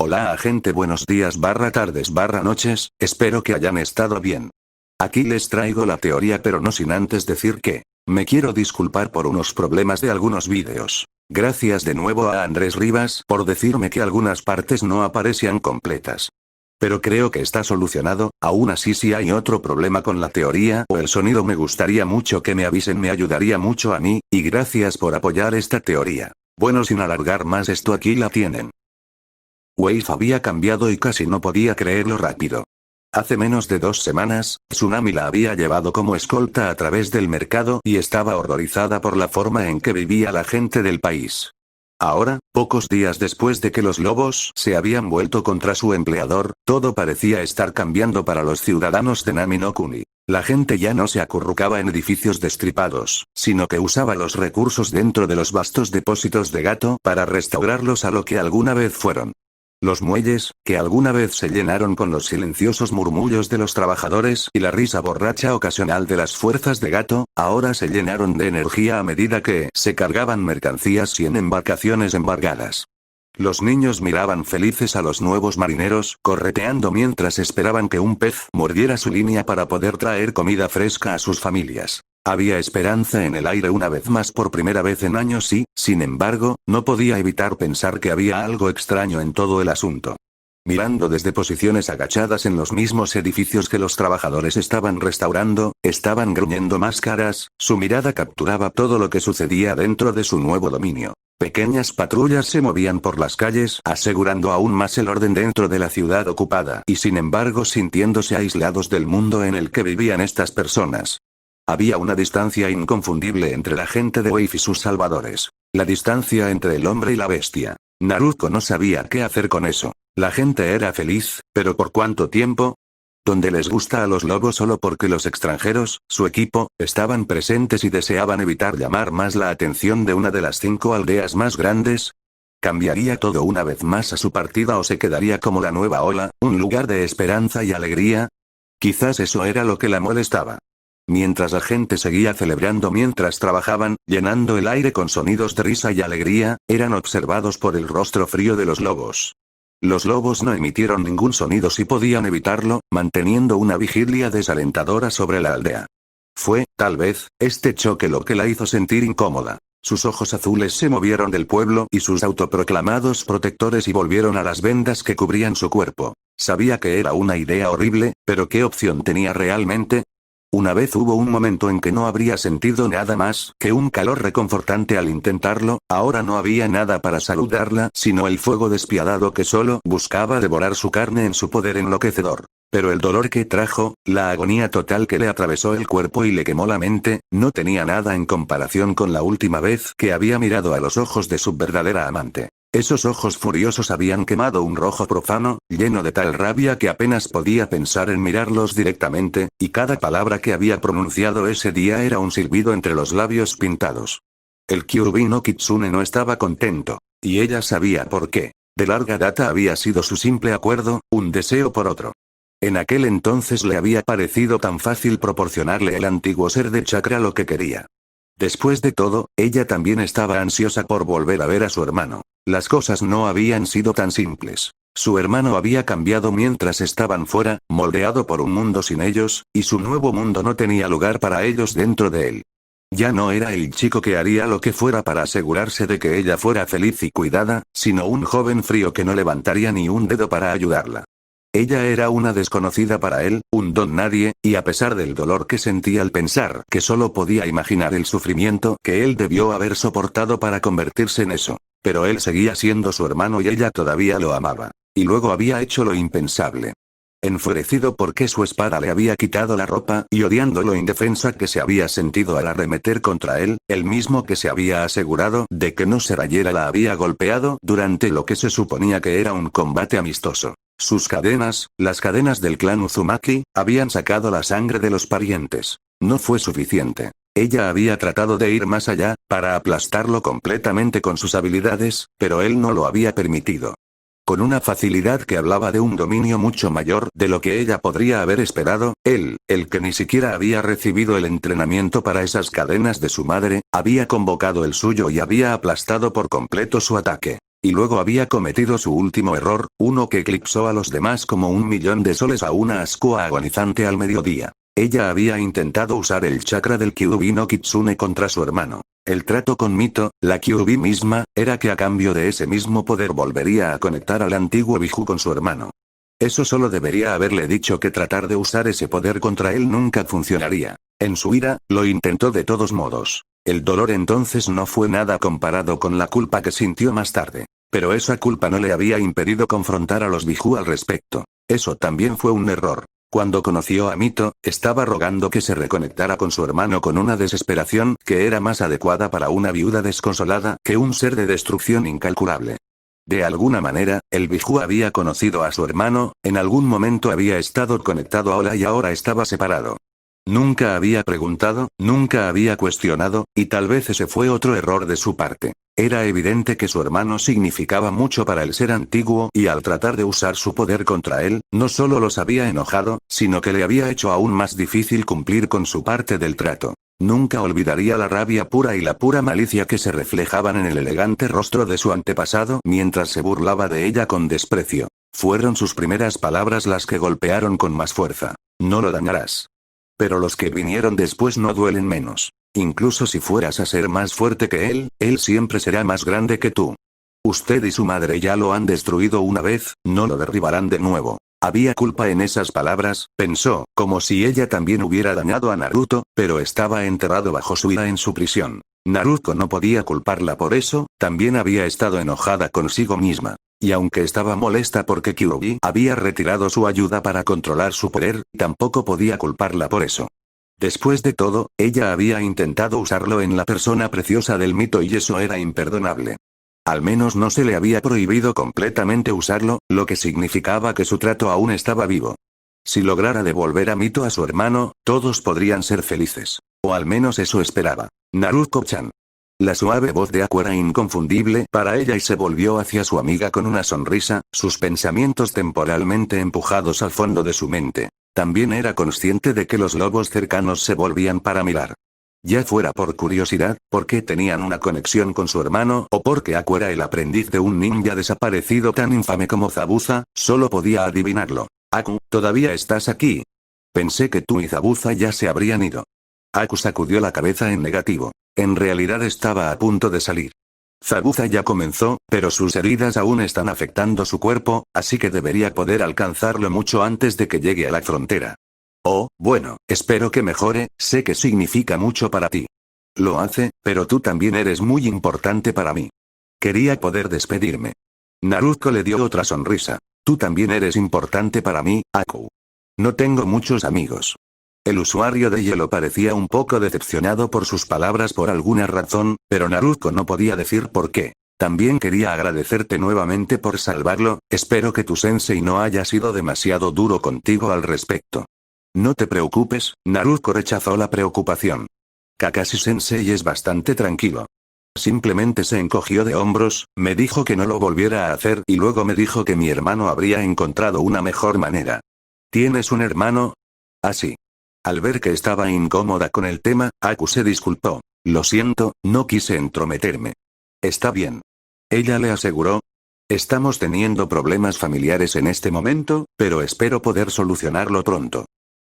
Hola gente, buenos días barra tardes barra noches, espero que hayan estado bien. Aquí les traigo la teoría, pero no sin antes decir que me quiero disculpar por unos problemas de algunos vídeos. Gracias de nuevo a Andrés Rivas por decirme que algunas partes no aparecían completas. Pero creo que está solucionado. Aún así, si hay otro problema con la teoría o el sonido, me gustaría mucho que me avisen, me ayudaría mucho a mí, y gracias por apoyar esta teoría. Bueno, sin alargar más esto, aquí la tienen. Wave había cambiado y casi no podía creerlo rápido. Hace menos de 2 semanas, Tsunami la había llevado como escolta a través del mercado y estaba horrorizada por la forma en que vivía la gente del país. Ahora, pocos días después de que los lobos se habían vuelto contra su empleador, todo parecía estar cambiando para los ciudadanos de Nami no Kuni. La gente ya no se acurrucaba en edificios destripados, sino que usaba los recursos dentro de los vastos depósitos de gato para restaurarlos a lo que alguna vez fueron. Los muelles, que alguna vez se llenaron con los silenciosos murmullos de los trabajadores y la risa borracha ocasional de las fuerzas de gato, ahora se llenaron de energía a medida que se cargaban mercancías y en embarcaciones embargadas. Los niños miraban felices a los nuevos marineros, correteando mientras esperaban que un pez mordiera su línea para poder traer comida fresca a sus familias. Había esperanza en el aire una vez más por primera vez en años y, sin embargo, no podía evitar pensar que había algo extraño en todo el asunto. Mirando desde posiciones agachadas en los mismos edificios que los trabajadores estaban restaurando, estaban gruñendo máscaras, su mirada capturaba todo lo que sucedía dentro de su nuevo dominio. Pequeñas patrullas se movían por las calles, asegurando aún más el orden dentro de la ciudad ocupada, y sin embargo sintiéndose aislados del mundo en el que vivían estas personas. Había una distancia inconfundible entre la gente de Wave y sus salvadores. La distancia entre el hombre y la bestia. Naruto no sabía qué hacer con eso. La gente era feliz, pero ¿por cuánto tiempo? Donde les gusta a los lobos solo porque los extranjeros, su equipo, estaban presentes y deseaban evitar llamar más la atención de una de las 5 aldeas más grandes. ¿Cambiaría todo una vez más a su partida o se quedaría como la nueva ola, un lugar de esperanza y alegría? Quizás eso era lo que la molestaba. Mientras la gente seguía celebrando mientras trabajaban, llenando el aire con sonidos de risa y alegría, eran observados por el rostro frío de los lobos. Los lobos no emitieron ningún sonido si podían evitarlo, manteniendo una vigilia desalentadora sobre la aldea. Fue, tal vez, este choque lo que la hizo sentir incómoda. Sus ojos azules se movieron del pueblo y sus autoproclamados protectores y volvieron a las vendas que cubrían su cuerpo. Sabía que era una idea horrible, pero ¿qué opción tenía realmente? Una vez hubo un momento en que no habría sentido nada más que un calor reconfortante al intentarlo, ahora no había nada para saludarla sino el fuego despiadado que solo buscaba devorar su carne en su poder enloquecedor. Pero el dolor que trajo, la agonía total que le atravesó el cuerpo y le quemó la mente, no tenía nada en comparación con la última vez que había mirado a los ojos de su verdadera amante. Esos ojos furiosos habían quemado un rojo profano, lleno de tal rabia que apenas podía pensar en mirarlos directamente, y cada palabra que había pronunciado ese día era un silbido entre los labios pintados. El Kyuubi no Kitsune no estaba contento. Y ella sabía por qué. De larga data había sido su simple acuerdo, un deseo por otro. En aquel entonces le había parecido tan fácil proporcionarle el antiguo ser de chakra lo que quería. Después de todo, ella también estaba ansiosa por volver a ver a su hermano. Las cosas no habían sido tan simples. Su hermano había cambiado mientras estaban fuera, moldeado por un mundo sin ellos, y su nuevo mundo no tenía lugar para ellos dentro de él. Ya no era el chico que haría lo que fuera para asegurarse de que ella fuera feliz y cuidada, sino un joven frío que no levantaría ni un dedo para ayudarla. Ella era una desconocida para él, un don nadie, y a pesar del dolor que sentía al pensar que solo podía imaginar el sufrimiento que él debió haber soportado para convertirse en eso. Pero él seguía siendo su hermano y ella todavía lo amaba. Y luego había hecho lo impensable. Enfurecido porque su espada le había quitado la ropa y odiando lo indefensa que se había sentido al arremeter contra él, el mismo que se había asegurado de que no se rayera la había golpeado durante lo que se suponía que era un combate amistoso. Sus cadenas, las cadenas del clan Uzumaki, habían sacado la sangre de los parientes. No fue suficiente. Ella había tratado de ir más allá, para aplastarlo completamente con sus habilidades, pero él no lo había permitido. Con una facilidad que hablaba de un dominio mucho mayor de lo que ella podría haber esperado, él, el que ni siquiera había recibido el entrenamiento para esas cadenas de su madre, había convocado el suyo y había aplastado por completo su ataque. Y luego había cometido su último error, uno que eclipsó a los demás como un millón de soles a una Ascua agonizante al mediodía. Ella había intentado usar el chakra del Kyuubi no Kitsune contra su hermano. El trato con Mito, la Kyuubi misma, era que a cambio de ese mismo poder volvería a conectar al antiguo Biju con su hermano. Eso solo debería haberle dicho que tratar de usar ese poder contra él nunca funcionaría. En su ira, lo intentó de todos modos. El dolor entonces no fue nada comparado con la culpa que sintió más tarde. Pero esa culpa no le había impedido confrontar a los Biju al respecto. Eso también fue un error. Cuando conoció a Mito, estaba rogando que se reconectara con su hermano con una desesperación que era más adecuada para una viuda desconsolada que un ser de destrucción incalculable. De alguna manera, el Biju había conocido a su hermano, en algún momento había estado conectado a Ola y ahora estaba separado. Nunca había preguntado, nunca había cuestionado, y tal vez ese fue otro error de su parte. Era evidente que su hermano significaba mucho para el ser antiguo y al tratar de usar su poder contra él, no solo los había enojado, sino que le había hecho aún más difícil cumplir con su parte del trato. Nunca olvidaría la rabia pura y la pura malicia que se reflejaban en el elegante rostro de su antepasado mientras se burlaba de ella con desprecio. Fueron sus primeras palabras las que golpearon con más fuerza. No lo dañarás. Pero los que vinieron después no duelen menos. Incluso si fueras a ser más fuerte que él siempre será más grande que tú. Usted y su madre ya lo han destruido una vez, no lo derribarán de nuevo. Había culpa en esas palabras, pensó, como si ella también hubiera dañado a Naruto, pero estaba enterrado bajo su ira en su prisión. Naruto no podía culparla por eso, también había estado enojada consigo misma. Y aunque estaba molesta porque Kyuubi había retirado su ayuda para controlar su poder, tampoco podía culparla por eso. Después de todo, ella había intentado usarlo en la persona preciosa del Mito y eso era imperdonable. Al menos no se le había prohibido completamente usarlo, lo que significaba que su trato aún estaba vivo. Si lograra devolver a Mito a su hermano, todos podrían ser felices. O al menos eso esperaba. Naruto-chan. La suave voz de Aku era inconfundible para ella y se volvió hacia su amiga con una sonrisa, sus pensamientos temporalmente empujados al fondo de su mente. También era consciente de que los lobos cercanos se volvían para mirar. Ya fuera por curiosidad, porque tenían una conexión con su hermano o porque Aku era el aprendiz de un ninja desaparecido tan infame como Zabuza, solo podía adivinarlo. Aku, ¿todavía estás aquí? Pensé que tú y Zabuza ya se habrían ido. Aku sacudió la cabeza en negativo. En realidad estaba a punto de salir. Zabuza ya comenzó, pero sus heridas aún están afectando su cuerpo, así que debería poder alcanzarlo mucho antes de que llegue a la frontera. Oh, bueno, espero que mejore, sé que significa mucho para ti. Lo hace, pero tú también eres muy importante para mí. Quería poder despedirme. Naruto le dio otra sonrisa. Tú también eres importante para mí, Aku. No tengo muchos amigos. El usuario de hielo parecía un poco decepcionado por sus palabras por alguna razón, pero Naruto no podía decir por qué. También quería agradecerte nuevamente por salvarlo, espero que tu sensei no haya sido demasiado duro contigo al respecto. No te preocupes, Naruto rechazó la preocupación. Kakashi sensei es bastante tranquilo. Simplemente se encogió de hombros, me dijo que no lo volviera a hacer y luego me dijo que mi hermano habría encontrado una mejor manera. ¿Tienes un hermano? Así. Al ver que estaba incómoda con el tema, Aku se disculpó. Lo siento, no quise entrometerme. Está bien. Ella le aseguró. Estamos teniendo problemas familiares en este momento, pero espero poder solucionarlo pronto.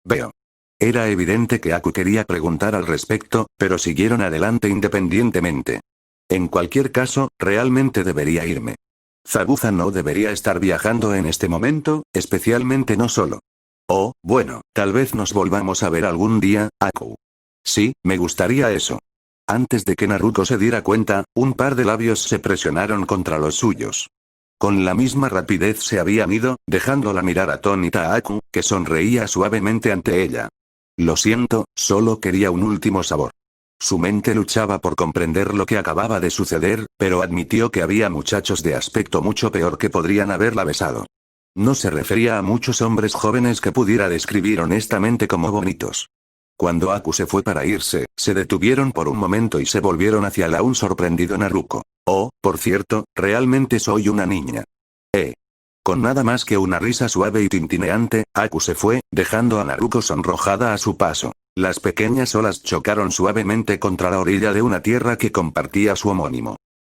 Veo. Era evidente que Aku quería preguntar al respecto, pero siguieron adelante independientemente. En cualquier caso, realmente debería irme. Zabuza no debería estar viajando en este momento, especialmente no solo. Oh, bueno, tal vez nos volvamos a ver algún día, Aku. Sí, me gustaría eso. Antes de que Naruto se diera cuenta, un par de labios se presionaron contra los suyos. Con la misma rapidez se habían ido, dejándola mirar atónita a Aku, que sonreía suavemente ante ella. Lo siento, solo quería un último sabor. Su mente luchaba por comprender lo que acababa de suceder, pero admitió que había muchachos de aspecto mucho peor que podrían haberla besado. No se refería a muchos hombres jóvenes que pudiera describir honestamente como bonitos. Cuando Aku se fue para irse, se detuvieron por un momento y se volvieron hacia el aún sorprendido Naruto. Oh, por cierto, realmente soy una niña. Con nada más que una risa suave y tintineante, Aku se fue, dejando a Naruto sonrojada a su paso. Las pequeñas olas chocaron suavemente contra la orilla de una tierra que compartía su homónimo.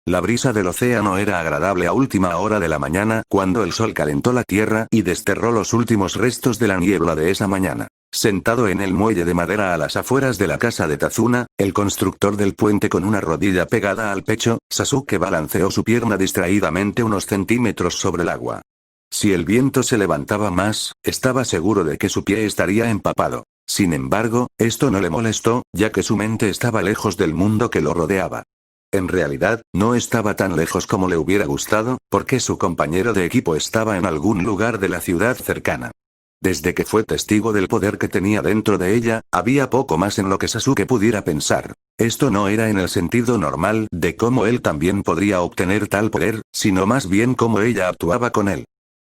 La brisa del océano era agradable a última hora de la mañana cuando el sol calentó la tierra y desterró los últimos restos de la niebla de esa mañana. Sentado en el muelle de madera a las afueras de la casa de Tazuna, el constructor del puente con una rodilla pegada al pecho, Sasuke balanceó su pierna distraídamente unos centímetros sobre el agua. Si el viento se levantaba más, estaba seguro de que su pie estaría empapado. Sin embargo, esto no le molestó, ya que su mente estaba lejos del mundo que lo rodeaba. En realidad, no estaba tan lejos como le hubiera gustado, porque su compañero de equipo estaba en algún lugar de la ciudad cercana. Desde que fue testigo del poder que tenía dentro de ella, había poco más en lo que Sasuke pudiera pensar. Esto no era en el sentido normal de cómo él también podría obtener tal poder, sino más bien cómo ella actuaba con él.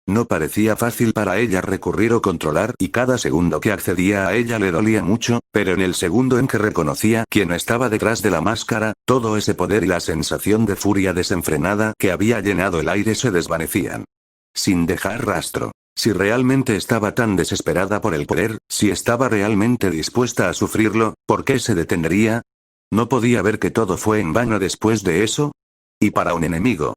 No parecía fácil para ella recurrir o controlar y cada segundo que accedía a ella le dolía mucho, pero en el segundo en que reconocía quién estaba detrás de la máscara, todo ese poder y la sensación de furia desenfrenada que había llenado el aire se desvanecían. Sin dejar rastro. Si realmente estaba tan desesperada por el poder, si estaba realmente dispuesta a sufrirlo, ¿por qué se detendría? ¿No podía ver que todo fue en vano después de eso? Y para un enemigo.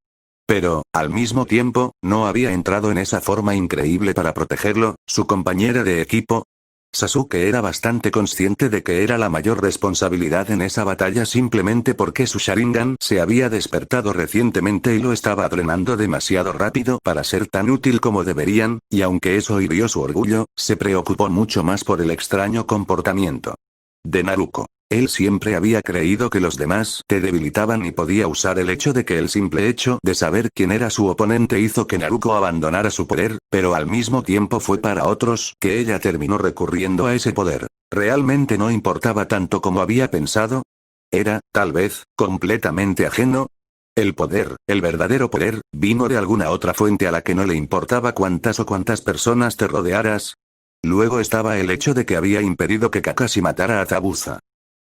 Pero, al mismo tiempo, no había entrado en esa forma increíble para protegerlo, su compañera de equipo. Sasuke era bastante consciente de que era la mayor responsabilidad en esa batalla simplemente porque su Sharingan se había despertado recientemente y lo estaba drenando demasiado rápido para ser tan útil como deberían, y aunque eso hirió su orgullo, se preocupó mucho más por el extraño comportamiento de Naruto. Él siempre había creído que los demás te debilitaban y podía usar el hecho de que el simple hecho de saber quién era su oponente hizo que Naruto abandonara su poder, pero al mismo tiempo fue para otros que ella terminó recurriendo a ese poder. ¿Realmente no importaba tanto como había pensado? ¿Era, tal vez, completamente ajeno? El poder, el verdadero poder, vino de alguna otra fuente a la que no le importaba cuántas personas te rodearas. Luego estaba el hecho de que había impedido que Kakashi matara a Zabuza.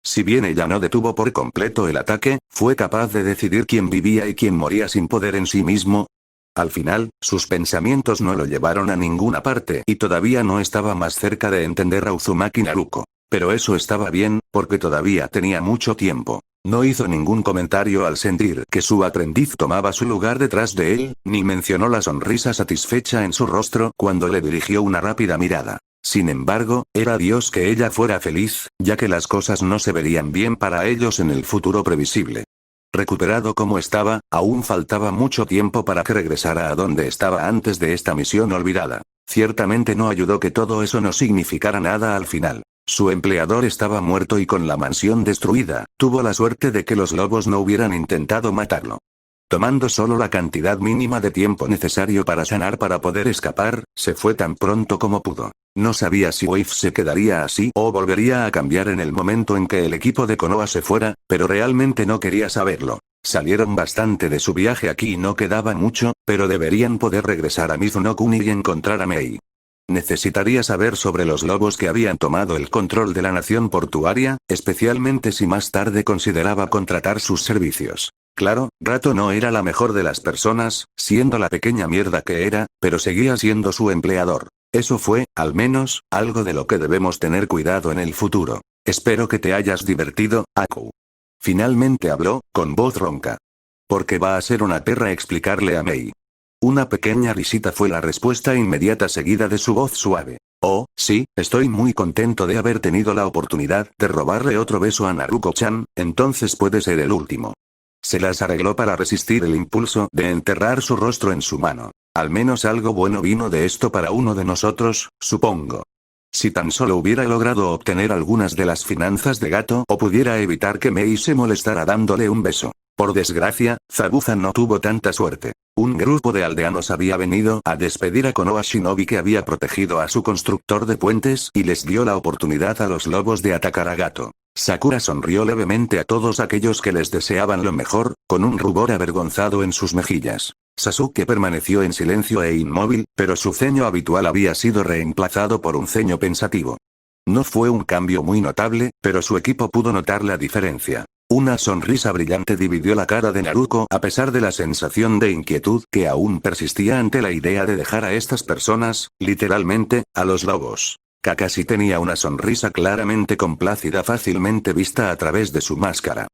Si bien ella no detuvo por completo el ataque, fue capaz de decidir quién vivía y quién moría sin poder en sí mismo. Al final, sus pensamientos no lo llevaron a ninguna parte y todavía no estaba más cerca de entender a Uzumaki Naruto. Pero eso estaba bien, porque todavía tenía mucho tiempo. No hizo ningún comentario al sentir que su aprendiz tomaba su lugar detrás de él, ni mencionó la sonrisa satisfecha en su rostro cuando le dirigió una rápida mirada. Sin embargo, era Dios que ella fuera feliz, ya que las cosas no se verían bien para ellos en el futuro previsible. Recuperado como estaba, aún faltaba mucho tiempo para que regresara a donde estaba antes de esta misión olvidada. Ciertamente no ayudó que todo eso no significara nada al final. Su empleador estaba muerto y con la mansión destruida, tuvo la suerte de que los lobos no hubieran intentado matarlo. Tomando solo la cantidad mínima de tiempo necesario para sanar para poder escapar, se fue tan pronto como pudo. No sabía si Wave se quedaría así o volvería a cambiar en el momento en que el equipo de Konoha se fuera, pero realmente no quería saberlo. Salieron bastante de su viaje aquí y no quedaba mucho, pero deberían poder regresar a Mizuno-kuni y encontrar a Mei. Necesitaría saber sobre los lobos que habían tomado el control de la nación portuaria, especialmente si más tarde consideraba contratar sus servicios. Claro, Rato no era la mejor de las personas, siendo la pequeña mierda que era, pero seguía siendo su empleador. Eso fue, al menos, algo de lo que debemos tener cuidado en el futuro. Espero que te hayas divertido, Aku. Finalmente habló, con voz ronca. Porque va a ser una perra explicarle a Mei. Una pequeña risita fue la respuesta inmediata seguida de su voz suave. Oh, sí, estoy muy contento de haber tenido la oportunidad de robarle otro beso a Naruko-chan, entonces puede ser el último. Se las arregló para resistir el impulso de enterrar su rostro en su mano. Al menos algo bueno vino de esto para uno de nosotros, supongo. Si tan solo hubiera logrado obtener algunas de las finanzas de Gato o pudiera evitar que Mei se molestara dándole un beso. Por desgracia, Zabuza no tuvo tanta suerte. Un grupo de aldeanos había venido a despedir a Konoha Shinobi que había protegido a su constructor de puentes y les dio la oportunidad a los lobos de atacar a Gato. Sakura sonrió levemente a todos aquellos que les deseaban lo mejor, con un rubor avergonzado en sus mejillas. Sasuke permaneció en silencio e inmóvil, pero su ceño habitual había sido reemplazado por un ceño pensativo. No fue un cambio muy notable, pero su equipo pudo notar la diferencia. Una sonrisa brillante dividió la cara de Naruto a pesar de la sensación de inquietud que aún persistía ante la idea de dejar a estas personas, literalmente, a los lobos. Kakashi tenía una sonrisa claramente complácida fácilmente vista a través de su máscara.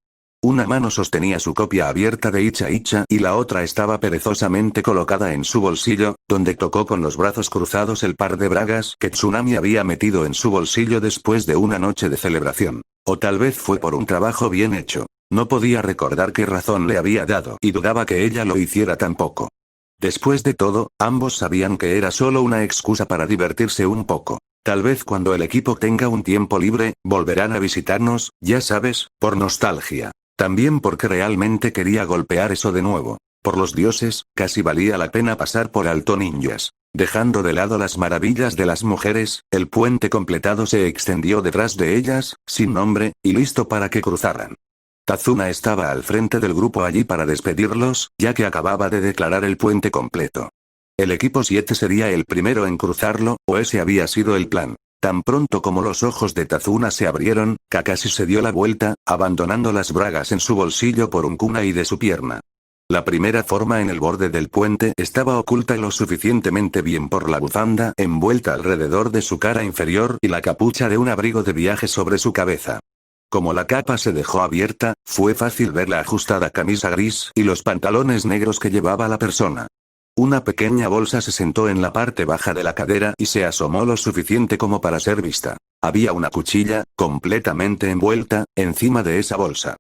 Una mano sostenía su copia abierta de Icha Icha y la otra estaba perezosamente colocada en su bolsillo, donde tocó con los brazos cruzados el par de bragas que Tsunami había metido en su bolsillo después de una noche de celebración. O tal vez fue por un trabajo bien hecho. No podía recordar qué razón le había dado y dudaba que ella lo hiciera tampoco. Después de todo, ambos sabían que era solo una excusa para divertirse un poco. Tal vez cuando el equipo tenga un tiempo libre, volverán a visitarnos, ya sabes, por nostalgia. También porque realmente quería golpear eso de nuevo. Por los dioses, casi valía la pena pasar por alto ninjas. Dejando de lado las maravillas de las mujeres, el puente completado se extendió detrás de ellas, sin nombre, y listo para que cruzaran. Tazuna estaba al frente del grupo allí para despedirlos, ya que acababa de declarar el puente completo. El equipo 7 sería el primero en cruzarlo, o ese había sido el plan. Tan pronto como los ojos de Tazuna se abrieron, Kakashi se dio la vuelta, abandonando las bragas en su bolsillo por un kunai de su pierna. La primera forma en el borde del puente estaba oculta lo suficientemente bien por la bufanda envuelta alrededor de su cara inferior y la capucha de un abrigo de viaje sobre su cabeza. Como la capa se dejó abierta, fue fácil ver la ajustada camisa gris y los pantalones negros que llevaba la persona. Una pequeña bolsa se sentó en la parte baja de la cadera y se asomó lo suficiente como para ser vista. Había una cuchilla, completamente envuelta, encima de esa bolsa.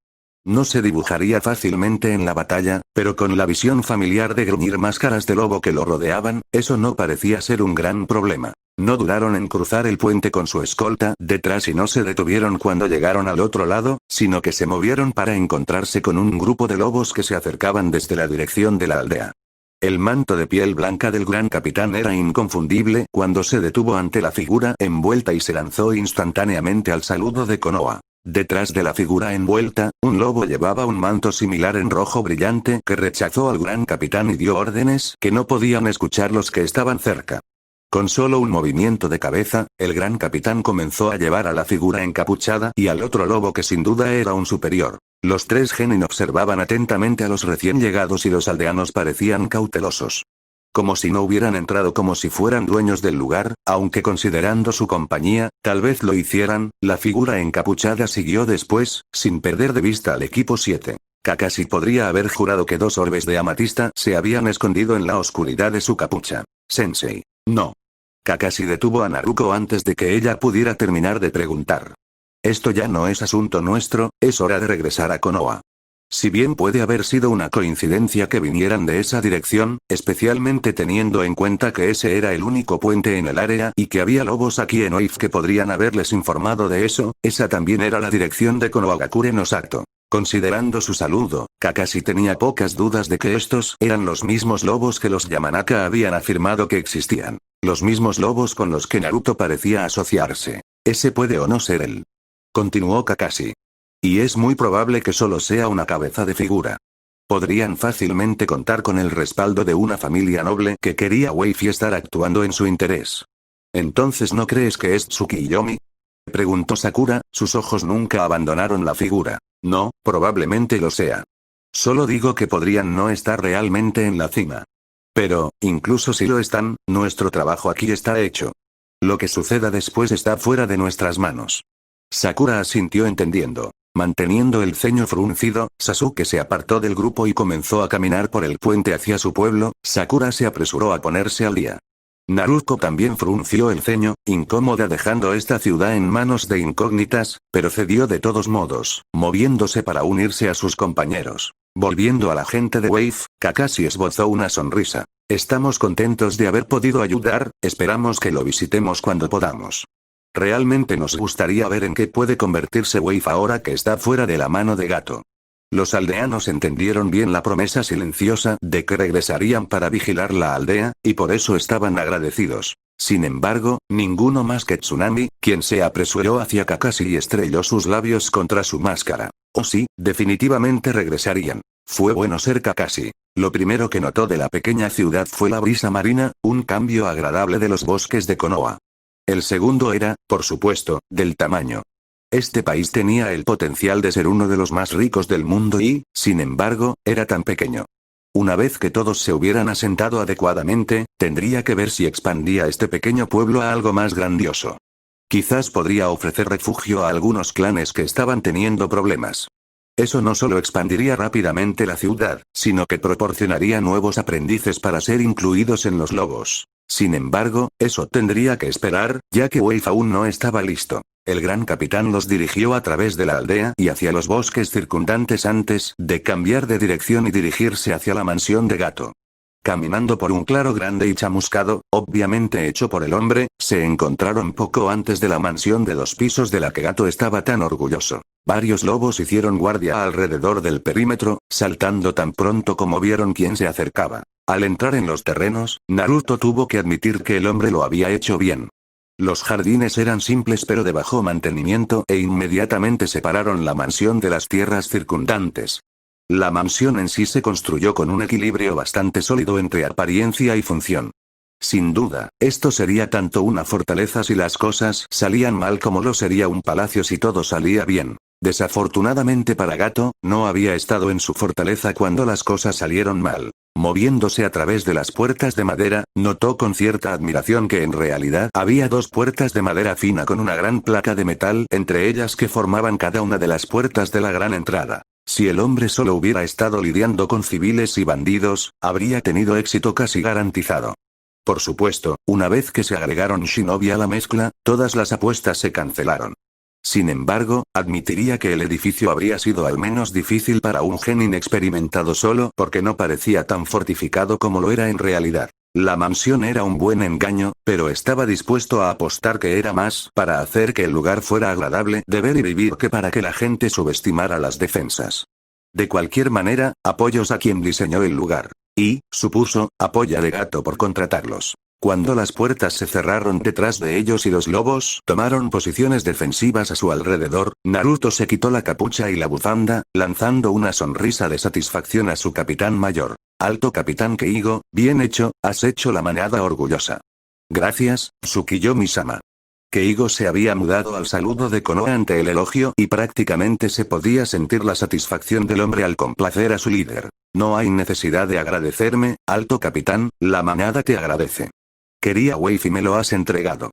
No se dibujaría fácilmente en la batalla, pero con la visión familiar de gruñir máscaras de lobo que lo rodeaban, eso no parecía ser un gran problema. No dudaron en cruzar el puente con su escolta detrás y no se detuvieron cuando llegaron al otro lado, sino que se movieron para encontrarse con un grupo de lobos que se acercaban desde la dirección de la aldea. El manto de piel blanca del gran capitán era inconfundible cuando se detuvo ante la figura envuelta y se lanzó instantáneamente al saludo de Konoha. Detrás de la figura envuelta, un lobo llevaba un manto similar en rojo brillante que rechazó al gran capitán y dio órdenes que no podían escuchar los que estaban cerca. Con solo un movimiento de cabeza, el gran capitán comenzó a llevar a la figura encapuchada y al otro lobo que sin duda era un superior. Los tres genin observaban atentamente a los recién llegados y los aldeanos parecían cautelosos. Como si no hubieran entrado como si fueran dueños del lugar, aunque considerando su compañía, tal vez lo hicieran, la figura encapuchada siguió después, sin perder de vista al equipo 7. Kakashi podría haber jurado que 2 orbes de amatista se habían escondido en la oscuridad de su capucha. Sensei. No. Kakashi detuvo a Naruko antes de que ella pudiera terminar de preguntar. Esto ya no es asunto nuestro, es hora de regresar a Konoha. Si bien puede haber sido una coincidencia que vinieran de esa dirección, especialmente teniendo en cuenta que ese era el único puente en el área y que había lobos aquí en Oif que podrían haberles informado de eso, esa también era la dirección de Konohagakure no Sato. Considerando su saludo, Kakashi tenía pocas dudas de que estos eran los mismos lobos que los Yamanaka habían afirmado que existían. Los mismos lobos con los que Naruto parecía asociarse. Ese puede o no ser él. Continuó Kakashi. Y es muy probable que solo sea una cabeza de figura. Podrían fácilmente contar con el respaldo de una familia noble que quería Wave y estar actuando en su interés. ¿Entonces no crees que es Tsukiyomi? Preguntó Sakura, sus ojos nunca abandonaron la figura. No, probablemente lo sea. Solo digo que podrían no estar realmente en la cima. Pero, incluso si lo están, nuestro trabajo aquí está hecho. Lo que suceda después está fuera de nuestras manos. Sakura asintió entendiendo. Manteniendo el ceño fruncido, Sasuke se apartó del grupo y comenzó a caminar por el puente hacia su pueblo. Sakura se apresuró a ponerse al día. Naruto también frunció el ceño, incómoda dejando esta ciudad en manos de incógnitas, pero cedió de todos modos, moviéndose para unirse a sus compañeros. Volviendo a la gente de Wave, Kakashi esbozó una sonrisa. Estamos contentos de haber podido ayudar, esperamos que lo visitemos cuando podamos. Realmente nos gustaría ver en qué puede convertirse Wave ahora que está fuera de la mano de Gato. Los aldeanos entendieron bien la promesa silenciosa de que regresarían para vigilar la aldea, y por eso estaban agradecidos. Sin embargo, ninguno más que Tsunami, quien se apresuró hacia Kakashi y estrelló sus labios contra su máscara. Oh sí, definitivamente regresarían. Fue bueno ser Kakashi. Lo primero que notó de la pequeña ciudad fue la brisa marina, un cambio agradable de los bosques de Konoha. El segundo era, por supuesto, del tamaño. Este país tenía el potencial de ser uno de los más ricos del mundo y, sin embargo, era tan pequeño. Una vez que todos se hubieran asentado adecuadamente, tendría que ver si expandía este pequeño pueblo a algo más grandioso. Quizás podría ofrecer refugio a algunos clanes que estaban teniendo problemas. Eso no solo expandiría rápidamente la ciudad, sino que proporcionaría nuevos aprendices para ser incluidos en los lobos. Sin embargo, eso tendría que esperar, ya que Wave aún no estaba listo. El gran capitán los dirigió a través de la aldea y hacia los bosques circundantes antes de cambiar de dirección y dirigirse hacia la mansión de Gato. Caminando por un claro grande y chamuscado, obviamente hecho por el hombre, se encontraron poco antes de la mansión de 2 pisos de la que Gato estaba tan orgulloso. Varios lobos hicieron guardia alrededor del perímetro, saltando tan pronto como vieron quién se acercaba. Al entrar en los terrenos, Naruto tuvo que admitir que el hombre lo había hecho bien. Los jardines eran simples pero de bajo mantenimiento e inmediatamente separaron la mansión de las tierras circundantes. La mansión en sí se construyó con un equilibrio bastante sólido entre apariencia y función. Sin duda, esto sería tanto una fortaleza si las cosas salían mal como lo sería un palacio si todo salía bien. Desafortunadamente para Gato, no había estado en su fortaleza cuando las cosas salieron mal. Moviéndose a través de las puertas de madera, notó con cierta admiración que en realidad había 2 puertas de madera fina con una gran placa de metal entre ellas que formaban cada una de las puertas de la gran entrada. Si el hombre solo hubiera estado lidiando con civiles y bandidos, habría tenido éxito casi garantizado. Por supuesto, una vez que se agregaron shinobi a la mezcla, todas las apuestas se cancelaron. Sin embargo, admitiría que el edificio habría sido al menos difícil para un gen inexperimentado solo porque no parecía tan fortificado como lo era en realidad. La mansión era un buen engaño, pero estaba dispuesto a apostar que era más para hacer que el lugar fuera agradable de ver y vivir que para que la gente subestimara las defensas. De cualquier manera, apoyos a quien diseñó el lugar. Y, supuso, apoya de Gato por contratarlos. Cuando las puertas se cerraron detrás de ellos y los lobos tomaron posiciones defensivas a su alrededor, Naruto se quitó la capucha y la bufanda, lanzando una sonrisa de satisfacción a su capitán mayor. Alto capitán Keigo, bien hecho, has hecho la manada orgullosa. Gracias, Tsukiyomi-sama. Keigo se había mudado al saludo de Konoha ante el elogio y prácticamente se podía sentir la satisfacción del hombre al complacer a su líder. No hay necesidad de agradecerme, alto capitán, la manada te agradece. Quería Wave y me lo has entregado.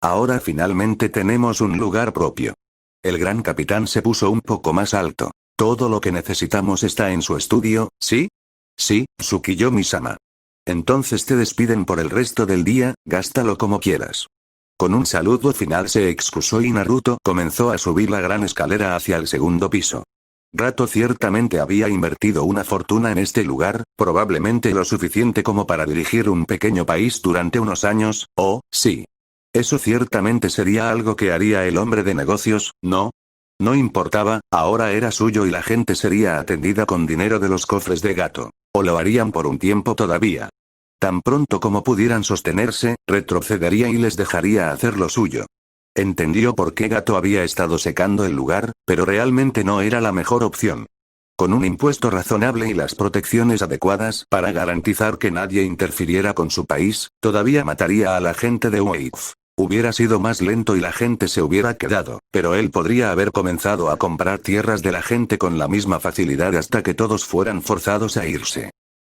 Ahora finalmente tenemos un lugar propio. El gran capitán se puso un poco más alto. Todo lo que necesitamos está en su estudio, ¿sí? Sí, Tsukiyomi-sama. Entonces te despiden por el resto del día, gástalo como quieras. Con un saludo final se excusó y Naruto comenzó a subir la gran escalera hacia el segundo piso. Gato ciertamente había invertido una fortuna en este lugar, probablemente lo suficiente como para dirigir un pequeño país durante unos años, oh, sí. Eso ciertamente sería algo que haría el hombre de negocios, ¿no? No importaba, ahora era suyo y la gente sería atendida con dinero de los cofres de Gato. O lo harían por un tiempo todavía. Tan pronto como pudieran sostenerse, retrocedería y les dejaría hacer lo suyo. Entendió por qué Gato había estado secando el lugar, pero realmente no era la mejor opción. Con un impuesto razonable y las protecciones adecuadas para garantizar que nadie interfiriera con su país, todavía mataría a la gente de Wave. Hubiera sido más lento y la gente se hubiera quedado, pero él podría haber comenzado a comprar tierras de la gente con la misma facilidad hasta que todos fueran forzados a irse.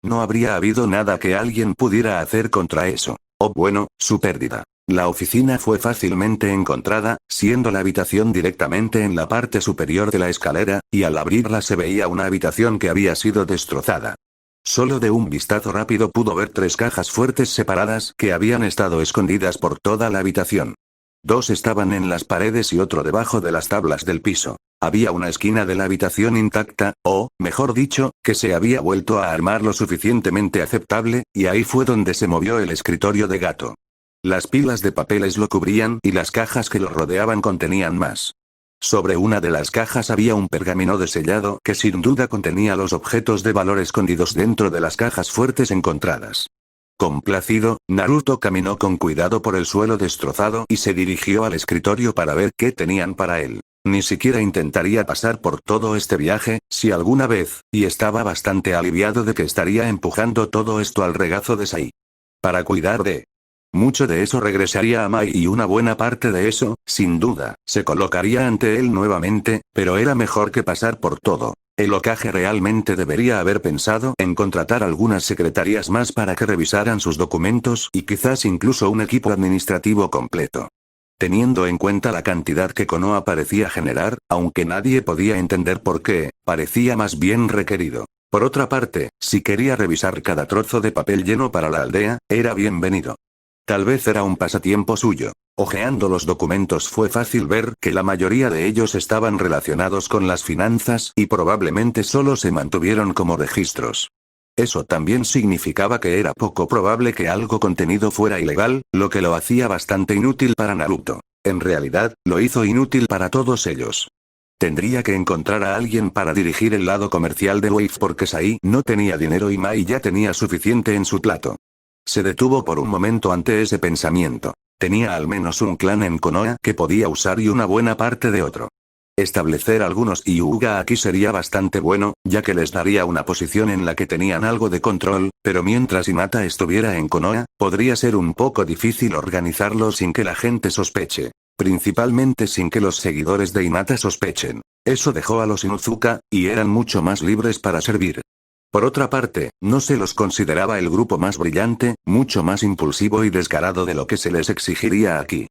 No habría habido nada que alguien pudiera hacer contra eso. O bueno, su pérdida. La oficina fue fácilmente encontrada, siendo la habitación directamente en la parte superior de la escalera, y al abrirla se veía una habitación que había sido destrozada. Solo de un vistazo rápido pudo ver 3 cajas fuertes separadas que habían estado escondidas por toda la habitación. 2 estaban en las paredes y otro debajo de las tablas del piso. Había una esquina de la habitación intacta, o, mejor dicho, que se había vuelto a armar lo suficientemente aceptable, y ahí fue donde se movió el escritorio de Gato. Las pilas de papeles lo cubrían y las cajas que lo rodeaban contenían más. Sobre una de las cajas había un pergamino desellado que sin duda contenía los objetos de valor escondidos dentro de las cajas fuertes encontradas. Complacido, Naruto caminó con cuidado por el suelo destrozado y se dirigió al escritorio para ver qué tenían para él. Ni siquiera intentaría pasar por todo este viaje, si alguna vez, y estaba bastante aliviado de que estaría empujando todo esto al regazo de Sai. Para cuidar de... Mucho de eso regresaría a Mai y una buena parte de eso, sin duda, se colocaría ante él nuevamente, pero era mejor que pasar por todo. El Hokage realmente debería haber pensado en contratar algunas secretarías más para que revisaran sus documentos y quizás incluso un equipo administrativo completo. Teniendo en cuenta la cantidad que Konoha parecía generar, aunque nadie podía entender por qué, parecía más bien requerido. Por otra parte, si quería revisar cada trozo de papel lleno para la aldea, era bienvenido. Tal vez era un pasatiempo suyo. Ojeando los documentos fue fácil ver que la mayoría de ellos estaban relacionados con las finanzas y probablemente solo se mantuvieron como registros. Eso también significaba que era poco probable que algo contenido fuera ilegal, lo que lo hacía bastante inútil para Naruto. En realidad, lo hizo inútil para todos ellos. Tendría que encontrar a alguien para dirigir el lado comercial de Wave porque Sai no tenía dinero y Mai ya tenía suficiente en su plato. Se detuvo por un momento ante ese pensamiento. Tenía al menos un clan en Konoha que podía usar y una buena parte de otro. Establecer algunos Hyuga aquí sería bastante bueno, ya que les daría una posición en la que tenían algo de control, pero mientras Hinata estuviera en Konoha, podría ser un poco difícil organizarlo sin que la gente sospeche. Principalmente sin que los seguidores de Hinata sospechen. Eso dejó a los Inuzuka, y eran mucho más libres para servir. Por otra parte, no se los consideraba el grupo más brillante, mucho más impulsivo y descarado de lo que se les exigiría aquí.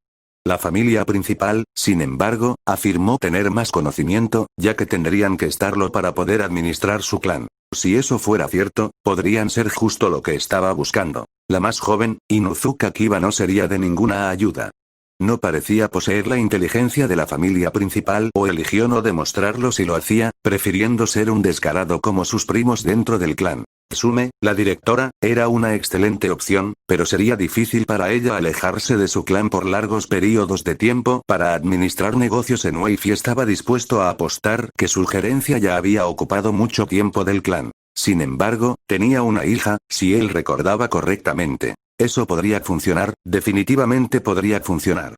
La familia principal, sin embargo, afirmó tener más conocimiento, ya que tendrían que estarlo para poder administrar su clan. Si eso fuera cierto, podrían ser justo lo que estaba buscando. La más joven, Inuzuka Kiba, no sería de ninguna ayuda. No parecía poseer la inteligencia de la familia principal o eligió no demostrarlo si lo hacía, prefiriendo ser un descarado como sus primos dentro del clan. Tsume, la directora, era una excelente opción, pero sería difícil para ella alejarse de su clan por largos periodos de tiempo para administrar negocios en Wave y estaba dispuesto a apostar que su gerencia ya había ocupado mucho tiempo del clan. Sin embargo, tenía una hija, si él recordaba correctamente. Eso podría funcionar, definitivamente podría funcionar.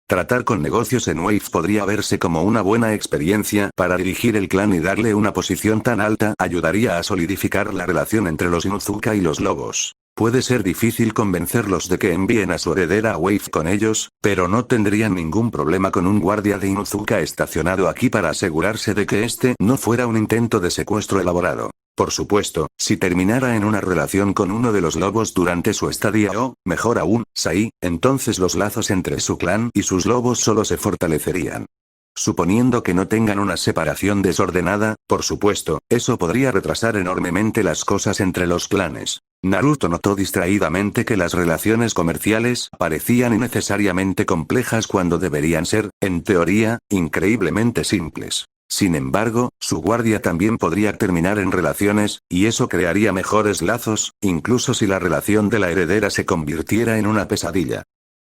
Tratar con negocios en Wave podría verse como una buena experiencia para dirigir el clan y darle una posición tan alta ayudaría a solidificar la relación entre los Inuzuka y los lobos. Puede ser difícil convencerlos de que envíen a su heredera a Wave con ellos, pero no tendrían ningún problema con un guardia de Inuzuka estacionado aquí para asegurarse de que este no fuera un intento de secuestro elaborado. Por supuesto, si terminara en una relación con uno de los lobos durante su estadía o, mejor aún, Sai, entonces los lazos entre su clan y sus lobos solo se fortalecerían. Suponiendo que no tengan una separación desordenada, por supuesto, eso podría retrasar enormemente las cosas entre los clanes. Naruto notó distraídamente que las relaciones comerciales parecían innecesariamente complejas cuando deberían ser, en teoría, increíblemente simples. Sin embargo, su guardia también podría terminar en relaciones, y eso crearía mejores lazos, incluso si la relación de la heredera se convirtiera en una pesadilla.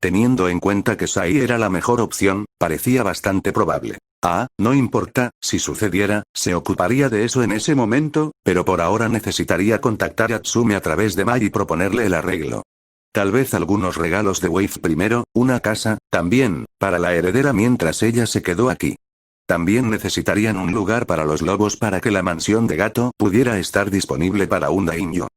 Teniendo en cuenta que Sai era la mejor opción, parecía bastante probable. No importa, si sucediera, se ocuparía de eso en ese momento, pero por ahora necesitaría contactar a Tsume a través de Mai y proponerle el arreglo. Tal vez algunos regalos de Wave primero, una casa, también, para la heredera mientras ella se quedó aquí. También necesitarían un lugar para los lobos para que la mansión de gato pudiera estar disponible para un daimyo.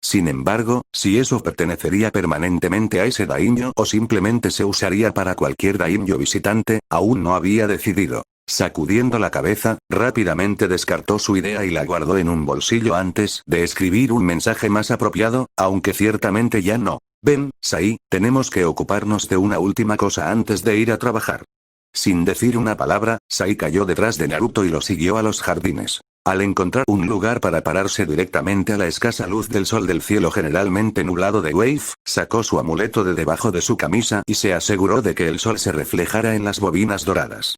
Sin embargo, si eso pertenecería permanentemente a ese daimyo o simplemente se usaría para cualquier daimyo visitante, aún no había decidido. Sacudiendo la cabeza, rápidamente descartó su idea y la guardó en un bolsillo antes de escribir un mensaje más apropiado, aunque ciertamente ya no. Ven, Sai, tenemos que ocuparnos de una última cosa antes de ir a trabajar. Sin decir una palabra, Sai cayó detrás de Naruto y lo siguió a los jardines. Al encontrar un lugar para pararse directamente a la escasa luz del sol del cielo generalmente nublado de Wave, sacó su amuleto de debajo de su camisa y se aseguró de que el sol se reflejara en las bobinas doradas.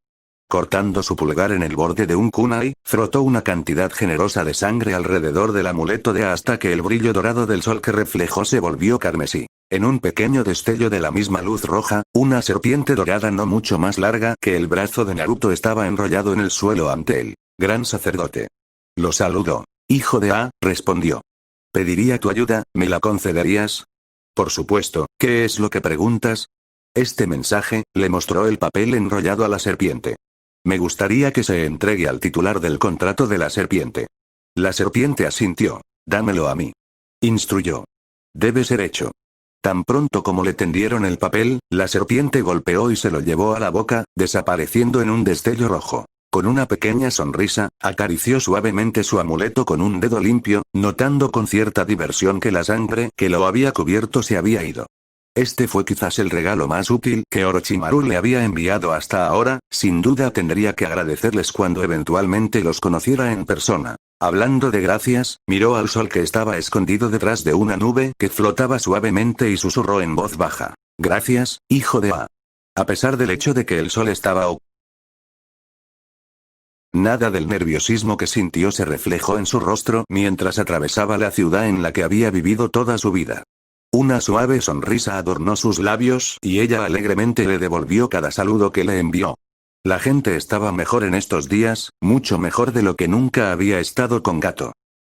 Cortando su pulgar en el borde de un kunai, frotó una cantidad generosa de sangre alrededor del amuleto de hasta que el brillo dorado del sol que reflejó se volvió carmesí. En un pequeño destello de la misma luz roja, una serpiente dorada no mucho más larga que el brazo de Naruto estaba enrollado en el suelo ante él. Gran sacerdote. Lo saludó. Hijo de respondió. Pediría tu ayuda, ¿me la concederías? Por supuesto, ¿qué es lo que preguntas? Este mensaje, le mostró el papel enrollado a la serpiente. Me gustaría que se entregue al titular del contrato de la serpiente. La serpiente asintió. Dámelo a mí. Instruyó. Debe ser hecho. Tan pronto como le tendieron el papel, la serpiente golpeó y se lo llevó a la boca, desapareciendo en un destello rojo. Con una pequeña sonrisa, acarició suavemente su amuleto con un dedo limpio, notando con cierta diversión que la sangre que lo había cubierto se había ido. Este fue quizás el regalo más útil que Orochimaru le había enviado hasta ahora, sin duda tendría que agradecerles cuando eventualmente los conociera en persona. Hablando de gracias, miró al sol que estaba escondido detrás de una nube que flotaba suavemente y susurró en voz baja. Gracias, hijo de A. A pesar del hecho de que el sol estaba nada del nerviosismo que sintió se reflejó en su rostro mientras atravesaba la ciudad en la que había vivido toda su vida. Una suave sonrisa adornó sus labios y ella alegremente le devolvió cada saludo que le envió. La gente estaba mejor en estos días, mucho mejor de lo que nunca había estado con Gato.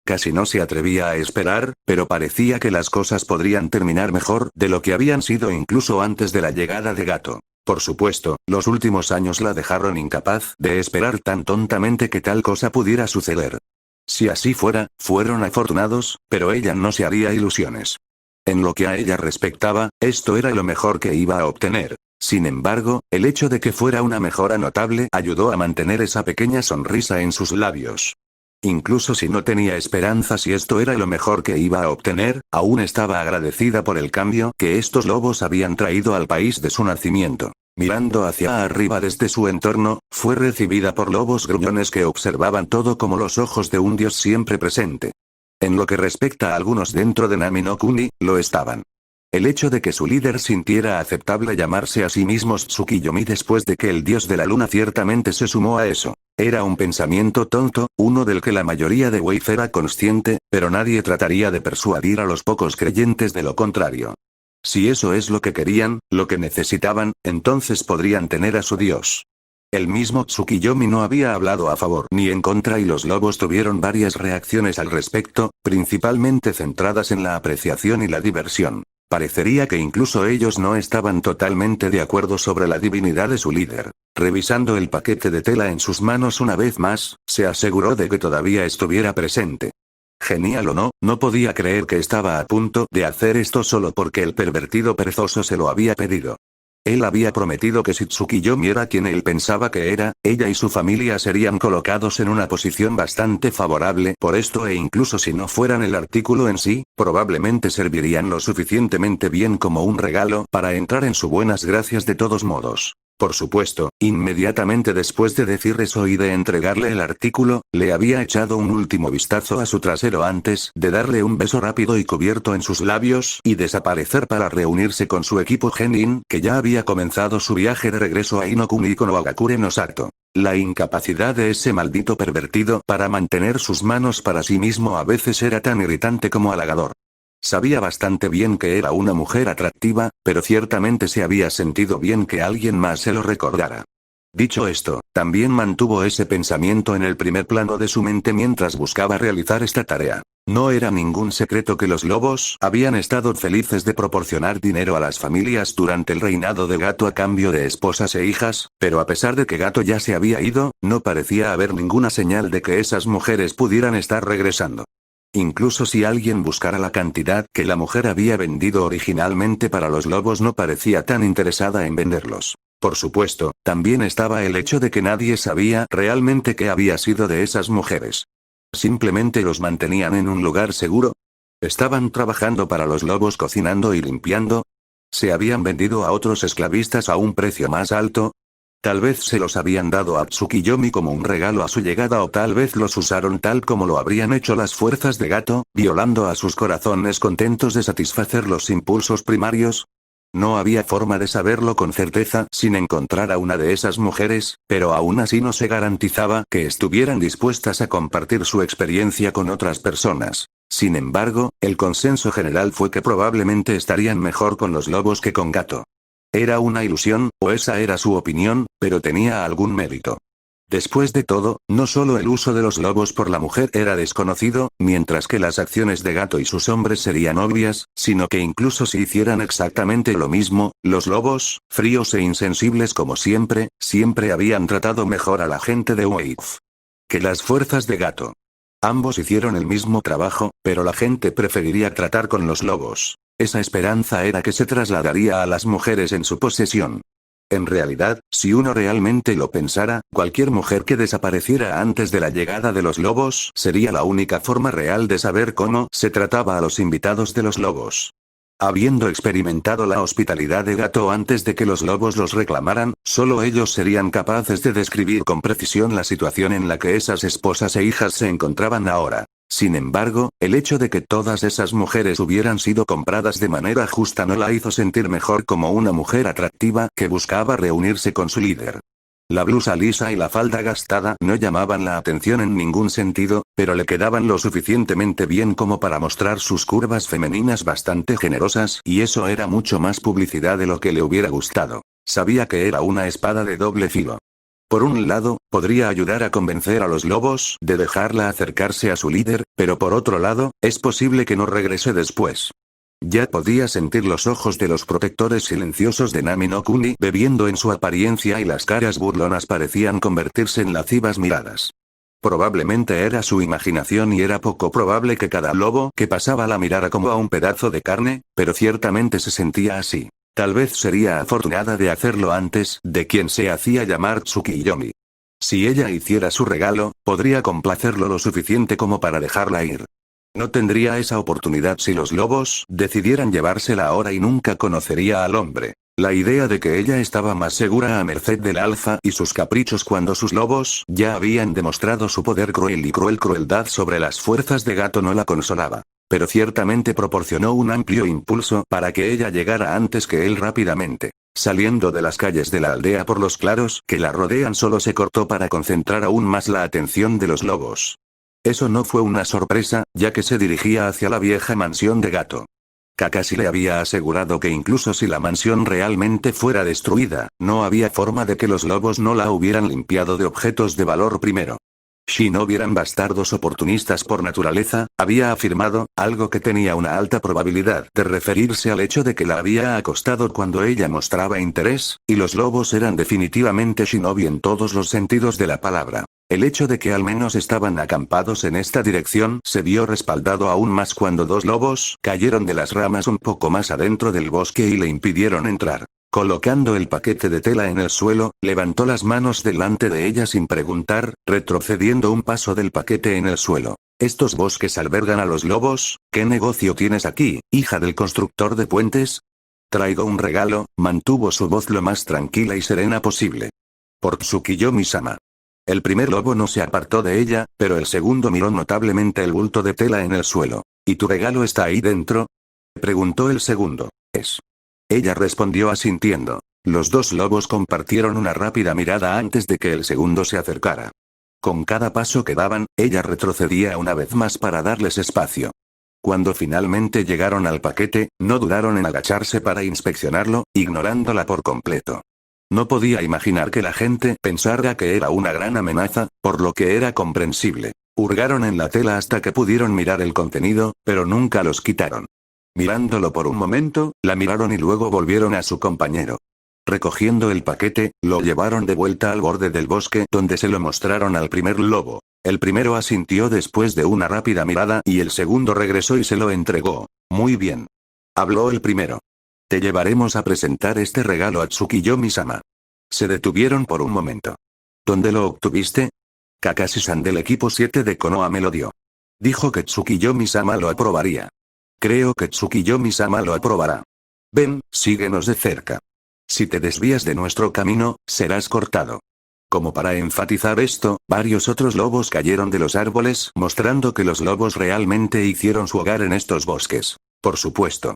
Casi no se atrevía a esperar, pero parecía que las cosas podrían terminar mejor de lo que habían sido incluso antes de la llegada de Gato. Por supuesto, los últimos años la dejaron incapaz de esperar tan tontamente que tal cosa pudiera suceder. Si así fuera, fueron afortunados, pero ella no se haría ilusiones. En lo que a ella respectaba, esto era lo mejor que iba a obtener. Sin embargo, el hecho de que fuera una mejora notable ayudó a mantener esa pequeña sonrisa en sus labios. Incluso si no tenía esperanzas y esto era lo mejor que iba a obtener, aún estaba agradecida por el cambio que estos lobos habían traído al país de su nacimiento. Mirando hacia arriba desde su entorno, fue recibida por lobos gruñones que observaban todo como los ojos de un dios siempre presente. En lo que respecta a algunos dentro de Nami no Kuni, lo estaban. El hecho de que su líder sintiera aceptable llamarse a sí mismo Tsukiyomi después de que el dios de la luna ciertamente se sumó a eso. Era un pensamiento tonto, uno del que la mayoría de Wave era consciente, pero nadie trataría de persuadir a los pocos creyentes de lo contrario. Si eso es lo que querían, lo que necesitaban, entonces podrían tener a su dios. El mismo Tsukiyomi no había hablado a favor ni en contra y los lobos tuvieron varias reacciones al respecto, principalmente centradas en la apreciación y la diversión. Parecería que incluso ellos no estaban totalmente de acuerdo sobre la divinidad de su líder. Revisando el paquete de tela en sus manos una vez más, se aseguró de que todavía estuviera presente. Genial o no, no podía creer que estaba a punto de hacer esto solo porque el pervertido perezoso se lo había pedido. Él había prometido que si Tsukiyomi era quien él pensaba que era, ella y su familia serían colocados en una posición bastante favorable por esto e incluso si no fueran el artículo en sí, probablemente servirían lo suficientemente bien como un regalo para entrar en su buenas gracias de todos modos. Por supuesto, inmediatamente después de decir eso y de entregarle el artículo, le había echado un último vistazo a su trasero antes de darle un beso rápido y cubierto en sus labios y desaparecer para reunirse con su equipo Genin, que ya había comenzado su viaje de regreso a Inokuni con Wagakure no Sato. La incapacidad de ese maldito pervertido para mantener sus manos para sí mismo a veces era tan irritante como halagador. Sabía bastante bien que era una mujer atractiva, pero ciertamente se había sentido bien que alguien más se lo recordara. Dicho esto, también mantuvo ese pensamiento en el primer plano de su mente mientras buscaba realizar esta tarea. No era ningún secreto que los lobos habían estado felices de proporcionar dinero a las familias durante el reinado de Gato a cambio de esposas e hijas, pero a pesar de que Gato ya se había ido, no parecía haber ninguna señal de que esas mujeres pudieran estar regresando. Incluso si alguien buscara la cantidad que la mujer había vendido originalmente para los lobos no parecía tan interesada en venderlos. Por supuesto, también estaba el hecho de que nadie sabía realmente qué había sido de esas mujeres. Simplemente los mantenían en un lugar seguro. Estaban trabajando para los lobos cocinando y limpiando. Se habían vendido a otros esclavistas a un precio más alto. Tal vez se los habían dado a Tsukiyomi como un regalo a su llegada o tal vez los usaron tal como lo habrían hecho las fuerzas de Gato, violando a sus corazones contentos de satisfacer los impulsos primarios. No había forma de saberlo con certeza sin encontrar a una de esas mujeres, pero aún así no se garantizaba que estuvieran dispuestas a compartir su experiencia con otras personas. Sin embargo, el consenso general fue que probablemente estarían mejor con los lobos que con Gato. Era una ilusión, o esa era su opinión, pero tenía algún mérito. Después de todo, no solo el uso de los lobos por la mujer era desconocido, mientras que las acciones de Gato y sus hombres serían obvias, sino que incluso si hicieran exactamente lo mismo, los lobos, fríos e insensibles como siempre, siempre habían tratado mejor a la gente de Wave que las fuerzas de Gato. Ambos hicieron el mismo trabajo, pero la gente preferiría tratar con los lobos. Esa esperanza era que se trasladaría a las mujeres en su posesión. En realidad, si uno realmente lo pensara, cualquier mujer que desapareciera antes de la llegada de los lobos sería la única forma real de saber cómo se trataba a los invitados de los lobos. Habiendo experimentado la hospitalidad de Gato antes de que los lobos los reclamaran, solo ellos serían capaces de describir con precisión la situación en la que esas esposas e hijas se encontraban ahora. Sin embargo, el hecho de que todas esas mujeres hubieran sido compradas de manera justa no la hizo sentir mejor como una mujer atractiva que buscaba reunirse con su líder. La blusa lisa y la falda gastada no llamaban la atención en ningún sentido, pero le quedaban lo suficientemente bien como para mostrar sus curvas femeninas bastante generosas, y eso era mucho más publicidad de lo que le hubiera gustado. Sabía que era una espada de doble filo. Por un lado, podría ayudar a convencer a los lobos de dejarla acercarse a su líder, pero por otro lado, es posible que no regrese después. Ya podía sentir los ojos de los protectores silenciosos de Nami no Kuni bebiendo en su apariencia y las caras burlonas parecían convertirse en lascivas miradas. Probablemente era su imaginación y era poco probable que cada lobo que pasaba la mirara como a un pedazo de carne, pero ciertamente se sentía así. Tal vez sería afortunada de hacerlo antes de quien se hacía llamar Tsukiyomi. Si ella hiciera su regalo, podría complacerlo lo suficiente como para dejarla ir. No tendría esa oportunidad si los lobos decidieran llevársela ahora y nunca conocería al hombre. La idea de que ella estaba más segura a merced del alfa y sus caprichos cuando sus lobos ya habían demostrado su poder cruel y crueldad sobre las fuerzas de Gato no la consolaba. Pero ciertamente proporcionó un amplio impulso para que ella llegara antes que él rápidamente. Saliendo de las calles de la aldea por los claros que la rodean solo se cortó para concentrar aún más la atención de los lobos. Eso no fue una sorpresa, ya que se dirigía hacia la vieja mansión de Gato. Kakashi le había asegurado que incluso si la mansión realmente fuera destruida, no había forma de que los lobos no la hubieran limpiado de objetos de valor primero. Shinobi eran bastardos oportunistas por naturaleza, había afirmado, algo que tenía una alta probabilidad de referirse al hecho de que la había acostado cuando ella mostraba interés, y los lobos eran definitivamente Shinobi en todos los sentidos de la palabra. El hecho de que al menos estaban acampados en esta dirección se vio respaldado aún más cuando dos lobos cayeron de las ramas un poco más adentro del bosque y le impidieron entrar. Colocando el paquete de tela en el suelo, levantó las manos delante de ella sin preguntar, retrocediendo un paso del paquete en el suelo. ¿Estos bosques albergan a los lobos? ¿Qué negocio tienes aquí, hija del constructor de puentes? Traigo un regalo, mantuvo su voz lo más tranquila y serena posible. Por Tsukiyomi-sama. El primer lobo no se apartó de ella, pero el segundo miró notablemente el bulto de tela en el suelo. ¿Y tu regalo está ahí dentro? Preguntó el segundo. Es. Ella respondió asintiendo. Los dos lobos compartieron una rápida mirada antes de que el segundo se acercara. Con cada paso que daban, ella retrocedía una vez más para darles espacio. Cuando finalmente llegaron al paquete, no dudaron en agacharse para inspeccionarlo, ignorándola por completo. No podía imaginar que la gente pensara que era una gran amenaza, por lo que era comprensible. Hurgaron en la tela hasta que pudieron mirar el contenido, pero nunca los quitaron. Mirándolo por un momento, la miraron y luego volvieron a su compañero. Recogiendo el paquete, lo llevaron de vuelta al borde del bosque donde se lo mostraron al primer lobo. El primero asintió después de una rápida mirada y el segundo regresó y se lo entregó. Muy bien. Habló el primero. Te llevaremos a presentar este regalo a Tsukiyomi-sama. Se detuvieron por un momento. ¿Dónde lo obtuviste? Kakashi-san del equipo 7 de Konoha me lo dio. Dijo que Tsukiyomi-sama lo aprobaría. Creo que Tsukiyomi-sama lo aprobará. Ven, síguenos de cerca. Si te desvías de nuestro camino, serás cortado. Como para enfatizar esto, varios otros lobos cayeron de los árboles, mostrando que los lobos realmente hicieron su hogar en estos bosques. Por supuesto.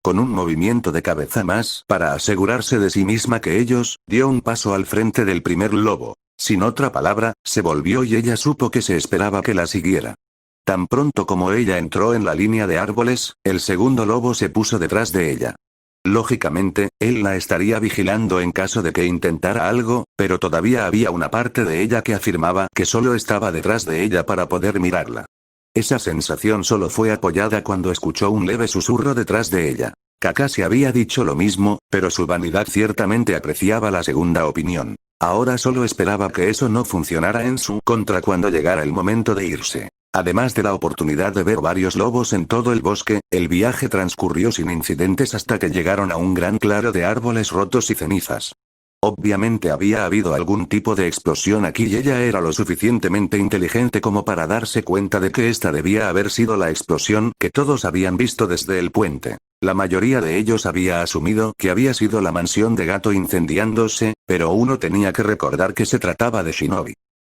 Con un movimiento de cabeza más, para asegurarse de sí misma que ellos, dio un paso al frente del primer lobo. Sin otra palabra, se volvió y ella supo que se esperaba que la siguiera. Tan pronto como ella entró en la línea de árboles, el segundo lobo se puso detrás de ella. Lógicamente, él la estaría vigilando en caso de que intentara algo, pero todavía había una parte de ella que afirmaba que solo estaba detrás de ella para poder mirarla. Esa sensación solo fue apoyada cuando escuchó un leve susurro detrás de ella. Kakashi había dicho lo mismo, pero su vanidad ciertamente apreciaba la segunda opinión. Ahora solo esperaba que eso no funcionara en su contra cuando llegara el momento de irse. Además de la oportunidad de ver varios lobos en todo el bosque, el viaje transcurrió sin incidentes hasta que llegaron a un gran claro de árboles rotos y cenizas. Obviamente había habido algún tipo de explosión aquí y ella era lo suficientemente inteligente como para darse cuenta de que esta debía haber sido la explosión que todos habían visto desde el puente. La mayoría de ellos había asumido que había sido la mansión de Gato incendiándose, pero uno tenía que recordar que se trataba de Shinobi.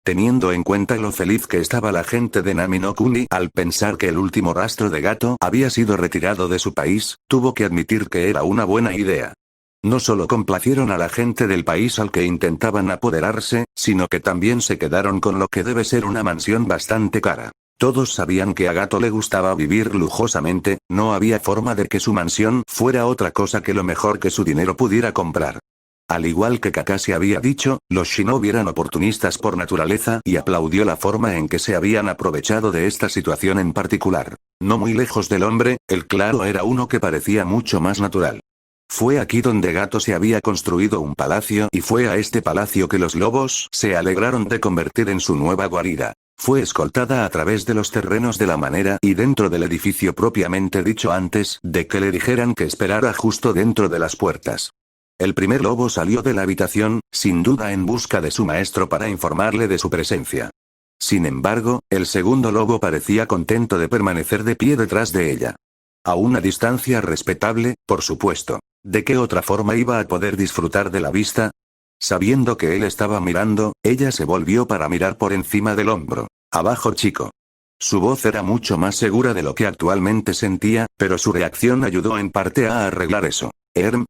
Teniendo en cuenta lo feliz que estaba la gente de Nami no Kuni al pensar que el último rastro de Gato había sido retirado de su país, tuvo que admitir que era una buena idea. No solo complacieron a la gente del país al que intentaban apoderarse, sino que también se quedaron con lo que debe ser una mansión bastante cara. Todos sabían que a Gato le gustaba vivir lujosamente, no había forma de que su mansión fuera otra cosa que lo mejor que su dinero pudiera comprar. Al igual que Kakashi había dicho, los shinobi eran oportunistas por naturaleza y aplaudió la forma en que se habían aprovechado de esta situación en particular. No muy lejos del hombre, el claro era uno que parecía mucho más natural. Fue aquí donde Gato se había construido un palacio y fue a este palacio que los lobos se alegraron de convertir en su nueva guarida. Fue escoltada a través de los terrenos de la manera y dentro del edificio propiamente dicho antes de que le dijeran que esperara justo dentro de las puertas. El primer lobo salió de la habitación, sin duda en busca de su maestro para informarle de su presencia. Sin embargo, el segundo lobo parecía contento de permanecer de pie detrás de ella. A una distancia respetable, por supuesto. ¿De qué otra forma iba a poder disfrutar de la vista? Sabiendo que él estaba mirando, ella se volvió para mirar por encima del hombro. Abajo, chico. Su voz era mucho más segura de lo que actualmente sentía, pero su reacción ayudó en parte a arreglar eso.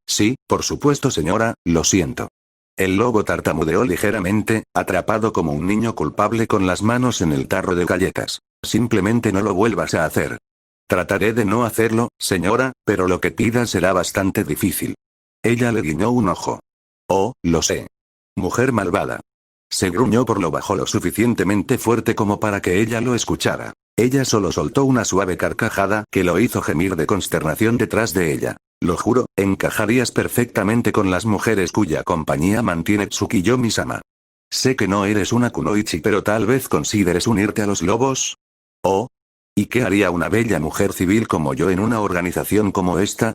Sí, por supuesto señora, lo siento. El lobo tartamudeó ligeramente, atrapado como un niño culpable con las manos en el tarro de galletas. Simplemente no lo vuelvas a hacer. Trataré de no hacerlo, señora, pero lo que pida será bastante difícil. Ella le guiñó un ojo. Oh, lo sé. Mujer malvada. Se gruñó por lo bajo lo suficientemente fuerte como para que ella lo escuchara. Ella solo soltó una suave carcajada que lo hizo gemir de consternación detrás de ella. Lo juro, encajarías perfectamente con las mujeres cuya compañía mantiene Tsukiyomi-sama. Sé que no eres una kunoichi, pero tal vez consideres unirte a los lobos. Oh. ¿Y qué haría una bella mujer civil como yo en una organización como esta?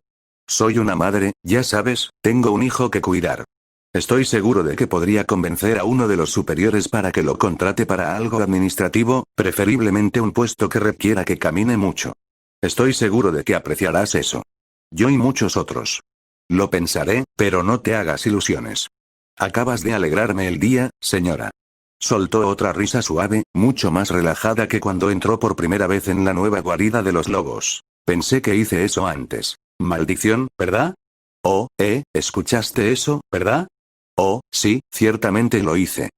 Soy una madre, ya sabes, tengo un hijo que cuidar. Estoy seguro de que podría convencer a uno de los superiores para que lo contrate para algo administrativo, preferiblemente un puesto que requiera que camine mucho. Estoy seguro de que apreciarás eso. Yo y muchos otros. Lo pensaré, pero no te hagas ilusiones. Acabas de alegrarme el día, señora. Soltó otra risa suave, mucho más relajada que cuando entró por primera vez en la nueva guarida de los lobos. Pensé que hice eso antes. Maldición, ¿verdad? Oh, ¿escuchaste eso, verdad? Oh, sí, ciertamente lo hice.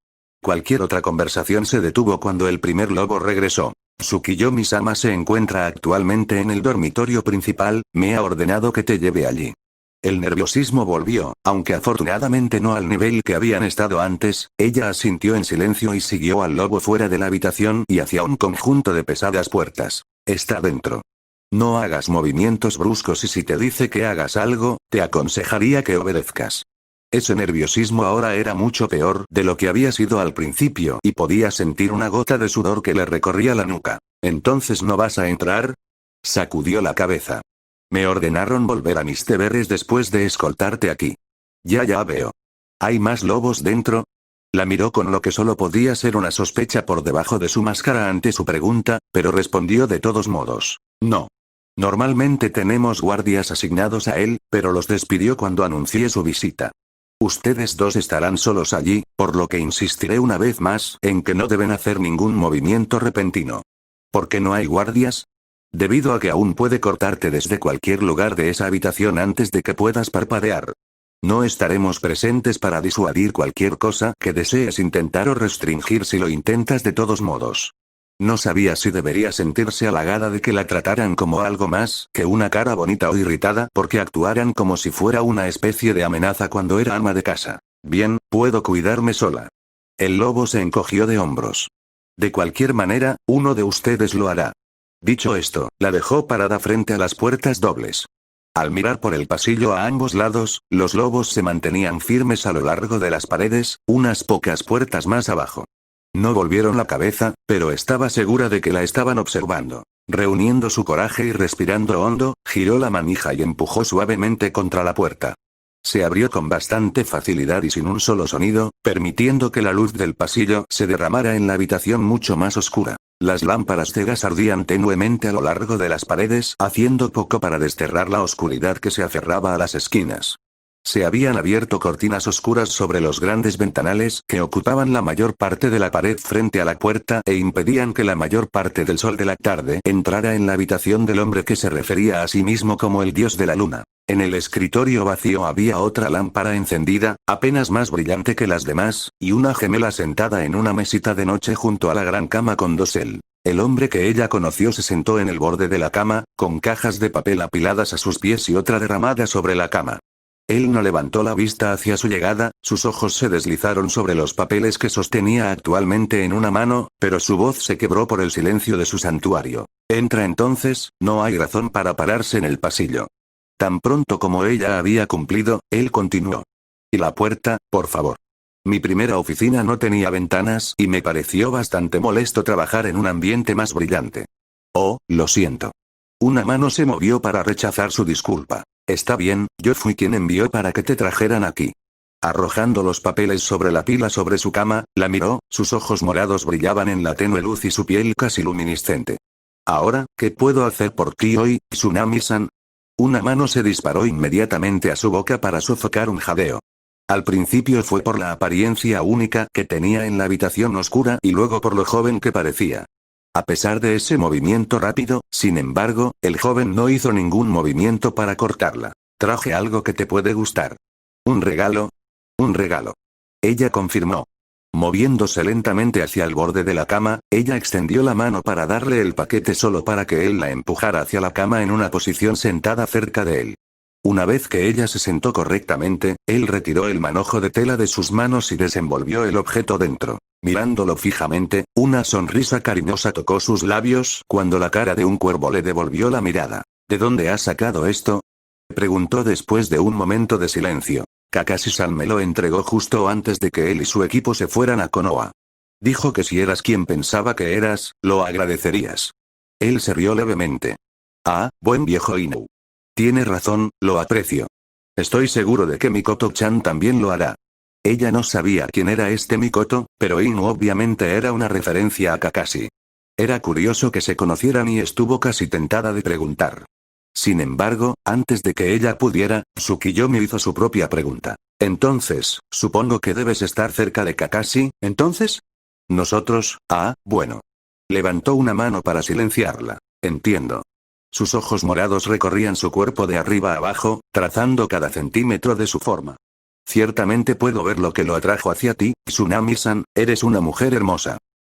Cualquier otra conversación se detuvo cuando el primer lobo regresó. Tsukiyomi-sama se encuentra actualmente en el dormitorio principal, me ha ordenado que te lleve allí. El nerviosismo volvió, aunque afortunadamente no al nivel que habían estado antes, ella asintió en silencio y siguió al lobo fuera de la habitación y hacia un conjunto de pesadas puertas. Está dentro. No hagas movimientos bruscos y si te dice que hagas algo, te aconsejaría que obedezcas. Ese nerviosismo ahora era mucho peor de lo que había sido al principio y podía sentir una gota de sudor que le recorría la nuca. ¿Entonces no vas a entrar? Sacudió la cabeza. Me ordenaron volver a mis deberes después de escoltarte aquí. Ya veo. ¿Hay más lobos dentro? La miró con lo que solo podía ser una sospecha por debajo de su máscara ante su pregunta, pero respondió de todos modos. No. Normalmente tenemos guardias asignados a él, pero los despidió cuando anuncié su visita. Ustedes dos estarán solos allí, por lo que insistiré una vez más en que no deben hacer ningún movimiento repentino. ¿Por qué no hay guardias? Debido a que aún puede cortarte desde cualquier lugar de esa habitación antes de que puedas parpadear. No estaremos presentes para disuadir cualquier cosa que desees intentar o restringir si lo intentas de todos modos. No sabía si debería sentirse halagada de que la trataran como algo más que una cara bonita o irritada porque actuaran como si fuera una especie de amenaza cuando era ama de casa. Bien, puedo cuidarme sola. El lobo se encogió de hombros. De cualquier manera, uno de ustedes lo hará. Dicho esto, la dejó parada frente a las puertas dobles. Al mirar por el pasillo a ambos lados, los lobos se mantenían firmes a lo largo de las paredes, unas pocas puertas más abajo. No volvieron la cabeza, pero estaba segura de que la estaban observando. Reuniendo su coraje y respirando hondo, giró la manija y empujó suavemente contra la puerta. Se abrió con bastante facilidad y sin un solo sonido, permitiendo que la luz del pasillo se derramara en la habitación mucho más oscura. Las lámparas de gas ardían tenuemente a lo largo de las paredes, haciendo poco para desterrar la oscuridad que se aferraba a las esquinas. Se habían abierto cortinas oscuras sobre los grandes ventanales que ocupaban la mayor parte de la pared frente a la puerta e impedían que la mayor parte del sol de la tarde entrara en la habitación del hombre que se refería a sí mismo como el dios de la luna. En el escritorio vacío había otra lámpara encendida, apenas más brillante que las demás, y una gemela sentada en una mesita de noche junto a la gran cama con dosel. El hombre que ella conoció se sentó en el borde de la cama, con cajas de papel apiladas a sus pies y otra derramada sobre la cama. Él no levantó la vista hacia su llegada, sus ojos se deslizaron sobre los papeles que sostenía actualmente en una mano, pero su voz se quebró por el silencio de su santuario. Entra entonces, no hay razón para pararse en el pasillo. Tan pronto como ella había cumplido, él continuó. Y la puerta, por favor. Mi primera oficina no tenía ventanas y me pareció bastante molesto trabajar en un ambiente más brillante. Oh, lo siento. Una mano se movió para rechazar su disculpa. Está bien, yo fui quien envió para que te trajeran aquí. Arrojando los papeles sobre la pila sobre su cama, la miró, sus ojos morados brillaban en la tenue luz y su piel casi luminiscente. Ahora, ¿qué puedo hacer por ti hoy, Tsunami-san? Una mano se disparó inmediatamente a su boca para sofocar un jadeo. Al principio fue por la apariencia única que tenía en la habitación oscura y luego por lo joven que parecía. A pesar de ese movimiento rápido, sin embargo, el joven no hizo ningún movimiento para cortarla. Traje algo que te puede gustar. ¿Un regalo? Un regalo. Ella confirmó. Moviéndose lentamente hacia el borde de la cama, ella extendió la mano para darle el paquete solo para que él la empujara hacia la cama en una posición sentada cerca de él. Una vez que ella se sentó correctamente, él retiró el manojo de tela de sus manos y desenvolvió el objeto dentro. Mirándolo fijamente, una sonrisa cariñosa tocó sus labios cuando la cara de un cuervo le devolvió la mirada. ¿De dónde has sacado esto?, preguntó después de un momento de silencio. Kakashi-san me lo entregó justo antes de que él y su equipo se fueran a Konoha. Dijo que si eras quien pensaba que eras, lo agradecerías. Él se rió levemente. Ah, buen viejo Inoue. Tiene razón, lo aprecio. Estoy seguro de que Mikoto-chan también lo hará. Ella no sabía quién era este Mikoto, pero Inoue obviamente era una referencia a Kakashi. Era curioso que se conocieran y estuvo casi tentada de preguntar. Sin embargo, antes de que ella pudiera, Tsukiyomi hizo su propia pregunta. Entonces, supongo que debes estar cerca de Kakashi, ¿entonces? Nosotros, bueno. Levantó una mano para silenciarla. Entiendo. Sus ojos morados recorrían su cuerpo de arriba a abajo, trazando cada centímetro de su forma. Ciertamente puedo ver lo que lo atrajo hacia ti, Tsunami-san, eres una mujer hermosa.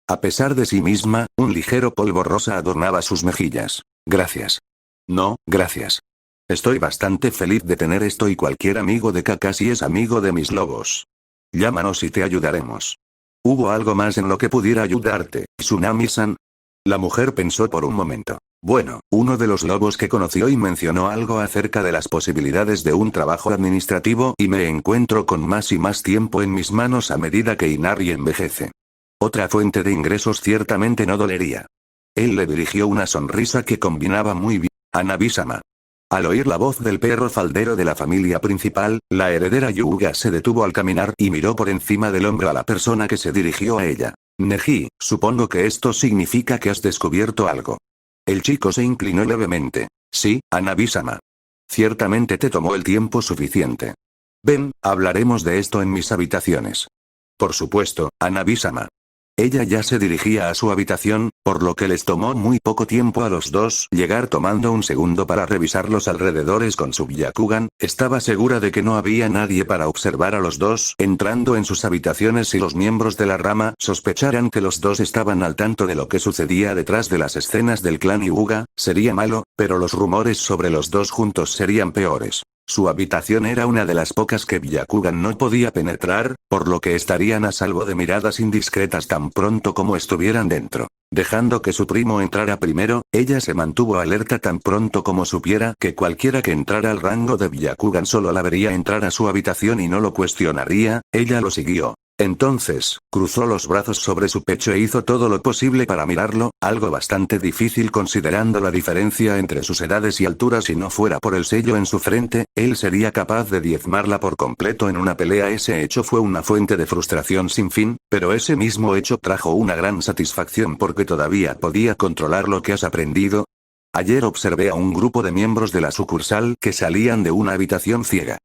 A pesar de sí misma, un ligero polvo rosa adornaba sus mejillas. Gracias. No, gracias. Estoy bastante feliz de tener esto y cualquier amigo de Kakashi es amigo de mis lobos. Llámanos y te ayudaremos. ¿Hubo algo más en lo que pudiera ayudarte, Tsunami-san? La mujer pensó por un momento. Bueno, uno de los lobos que conoció y mencionó algo acerca de las posibilidades de un trabajo administrativo y me encuentro con más y más tiempo en mis manos a medida que Inari envejece. Otra fuente de ingresos ciertamente no dolería. Él le dirigió una sonrisa que combinaba muy bien. Hanabi-sama. Al oír la voz del perro faldero de la familia principal, la heredera Yuga se detuvo al caminar y miró por encima del hombro a la persona que se dirigió a ella. Neji, supongo que esto significa que has descubierto algo. El chico se inclinó levemente. Sí, Hanabi-sama. Ciertamente te tomó el tiempo suficiente. Ven, hablaremos de esto en mis habitaciones. Por supuesto, Hanabi-sama. Ella ya se dirigía a su habitación, por lo que les tomó muy poco tiempo a los dos llegar tomando un segundo para revisar los alrededores con su Byakugan. Estaba segura de que no había nadie para observar a los dos entrando en sus habitaciones y los miembros de la rama sospecharan que los dos estaban al tanto de lo que sucedía detrás de las escenas del clan Hyuga. Sería malo, pero los rumores sobre los dos juntos serían peores. Su habitación era una de las pocas que Byakugan no podía penetrar, por lo que estarían a salvo de miradas indiscretas tan pronto como estuvieran dentro. Dejando que su primo entrara primero, ella se mantuvo alerta tan pronto como supiera que cualquiera que entrara al rango de Byakugan solo la vería entrar a su habitación y no lo cuestionaría. Ella lo siguió. Entonces, cruzó los brazos sobre su pecho e hizo todo lo posible para mirarlo, algo bastante difícil considerando la diferencia entre sus edades y alturas. Si no fuera por el sello en su frente, él sería capaz de diezmarla por completo en una pelea. Ese hecho fue una fuente de frustración sin fin, pero ese mismo hecho trajo una gran satisfacción porque todavía podía controlar lo que has aprendido. Ayer observé a un grupo de miembros de la sucursal que salían de una habitación ciega.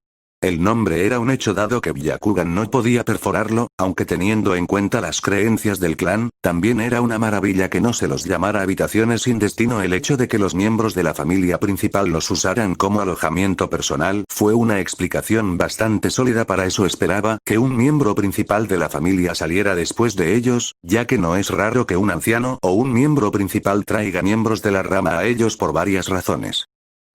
El nombre era un hecho dado que Byakugan no podía perforarlo, aunque teniendo en cuenta las creencias del clan, también era una maravilla que no se los llamara habitaciones sin destino. El hecho de que los miembros de la familia principal los usaran como alojamiento personal fue una explicación bastante sólida. Para eso esperaba que un miembro principal de la familia saliera después de ellos, ya que no es raro que un anciano o un miembro principal traiga miembros de la rama a ellos por varias razones.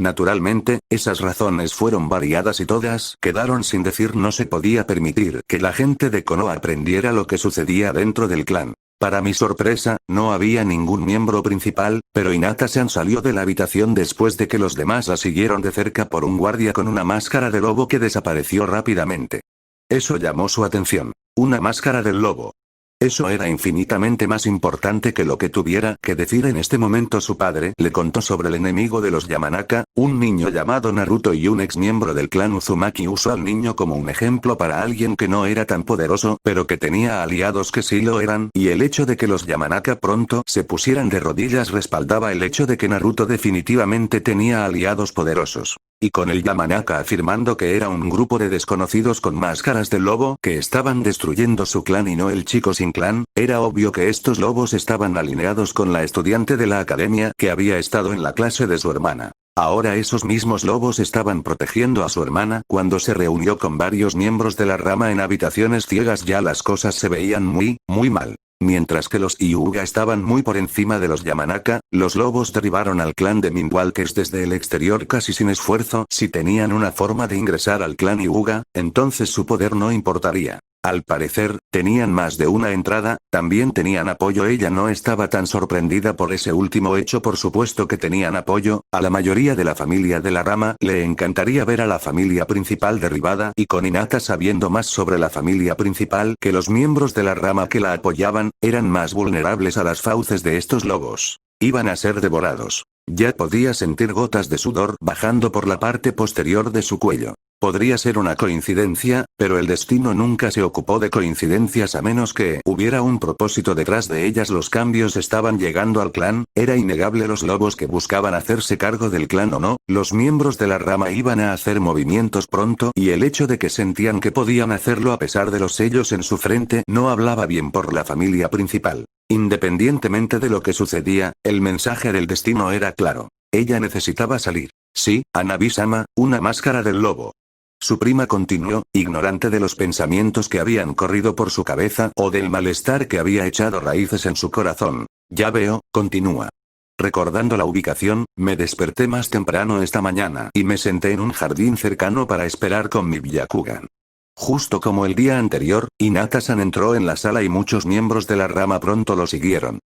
Naturalmente, esas razones fueron variadas y todas quedaron sin decir. No se podía permitir que la gente de Konoha aprendiera lo que sucedía dentro del clan. Para mi sorpresa, no había ningún miembro principal, pero Hinata-san salió de la habitación después de que los demás la siguieron de cerca por un guardia con una máscara de lobo que desapareció rápidamente. Eso llamó su atención. Una máscara del lobo. Eso era infinitamente más importante que lo que tuviera que decir en este momento. Su padre le contó sobre el enemigo de los Yamanaka, un niño llamado Naruto, y un ex miembro del clan Uzumaki usó al niño como un ejemplo para alguien que no era tan poderoso, pero que tenía aliados que sí lo eran, y el hecho de que los Yamanaka pronto se pusieran de rodillas respaldaba el hecho de que Naruto definitivamente tenía aliados poderosos. Y con el Yamanaka afirmando que era un grupo de desconocidos con máscaras de lobo que estaban destruyendo su clan y no el chico sin clan, era obvio que estos lobos estaban alineados con la estudiante de la academia que había estado en la clase de su hermana. Ahora esos mismos lobos estaban protegiendo a su hermana. Cuando se reunió con varios miembros de la rama en habitaciones ciegas, ya las cosas se veían muy mal. Mientras que los Hyuga estaban muy por encima de los Yamanaka, los lobos derribaron al clan de Mindwalkers desde el exterior casi sin esfuerzo. Si tenían una forma de ingresar al clan Hyuga, entonces su poder no importaría. Al parecer, tenían más de una entrada, también tenían apoyo. Ella no estaba tan sorprendida por ese último hecho. Por supuesto que tenían apoyo, a la mayoría de la familia de la rama le encantaría ver a la familia principal derribada, y con Hinata sabiendo más sobre la familia principal que los miembros de la rama que la apoyaban, eran más vulnerables a las fauces de estos lobos. Iban a ser devorados. Ya podía sentir gotas de sudor bajando por la parte posterior de su cuello. Podría ser una coincidencia, pero el destino nunca se ocupó de coincidencias a menos que hubiera un propósito detrás de ellas. Los cambios estaban llegando al clan, era innegable. Los lobos que buscaban hacerse cargo del clan o no, los miembros de la rama iban a hacer movimientos pronto, y el hecho de que sentían que podían hacerlo a pesar de los sellos en su frente no hablaba bien por la familia principal. Independientemente de lo que sucedía, el mensaje del destino era claro. Ella necesitaba salir. Sí, Hanabi-sama, una máscara del lobo. Su prima continuó, ignorante de los pensamientos que habían corrido por su cabeza o del malestar que había echado raíces en su corazón. Ya veo, continúa. Recordando la ubicación, me desperté más temprano esta mañana y me senté en un jardín cercano para esperar con mi Byakugan. Justo como el día anterior, Hinata-san entró en la sala y muchos miembros de la rama pronto lo siguieron.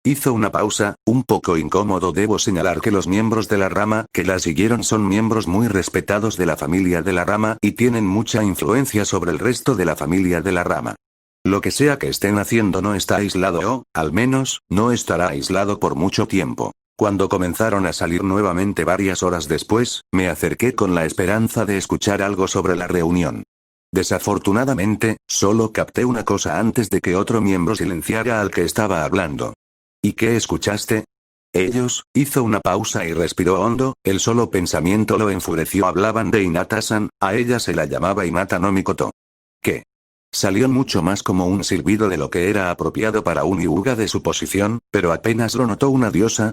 Hizo una pausa, un poco incómodo. Debo señalar que los miembros de la rama que la siguieron son miembros muy respetados de la familia de la rama y tienen mucha influencia sobre el resto de la familia de la rama. Lo que sea que estén haciendo no está aislado o, al menos, no estará aislado por mucho tiempo. Cuando comenzaron a salir nuevamente varias horas después, me acerqué con la esperanza de escuchar algo sobre la reunión. Desafortunadamente, solo capté una cosa antes de que otro miembro silenciara al que estaba hablando. ¿Y qué escuchaste? Ellos, hizo una pausa y respiró hondo, el solo pensamiento lo enfureció. Hablaban de Hinata-san, a ella se la llamaba Hinata no Mikoto. ¿Qué? Salió mucho más como un silbido de lo que era apropiado para un Hyuga de su posición, pero apenas lo notó. ¿Una diosa?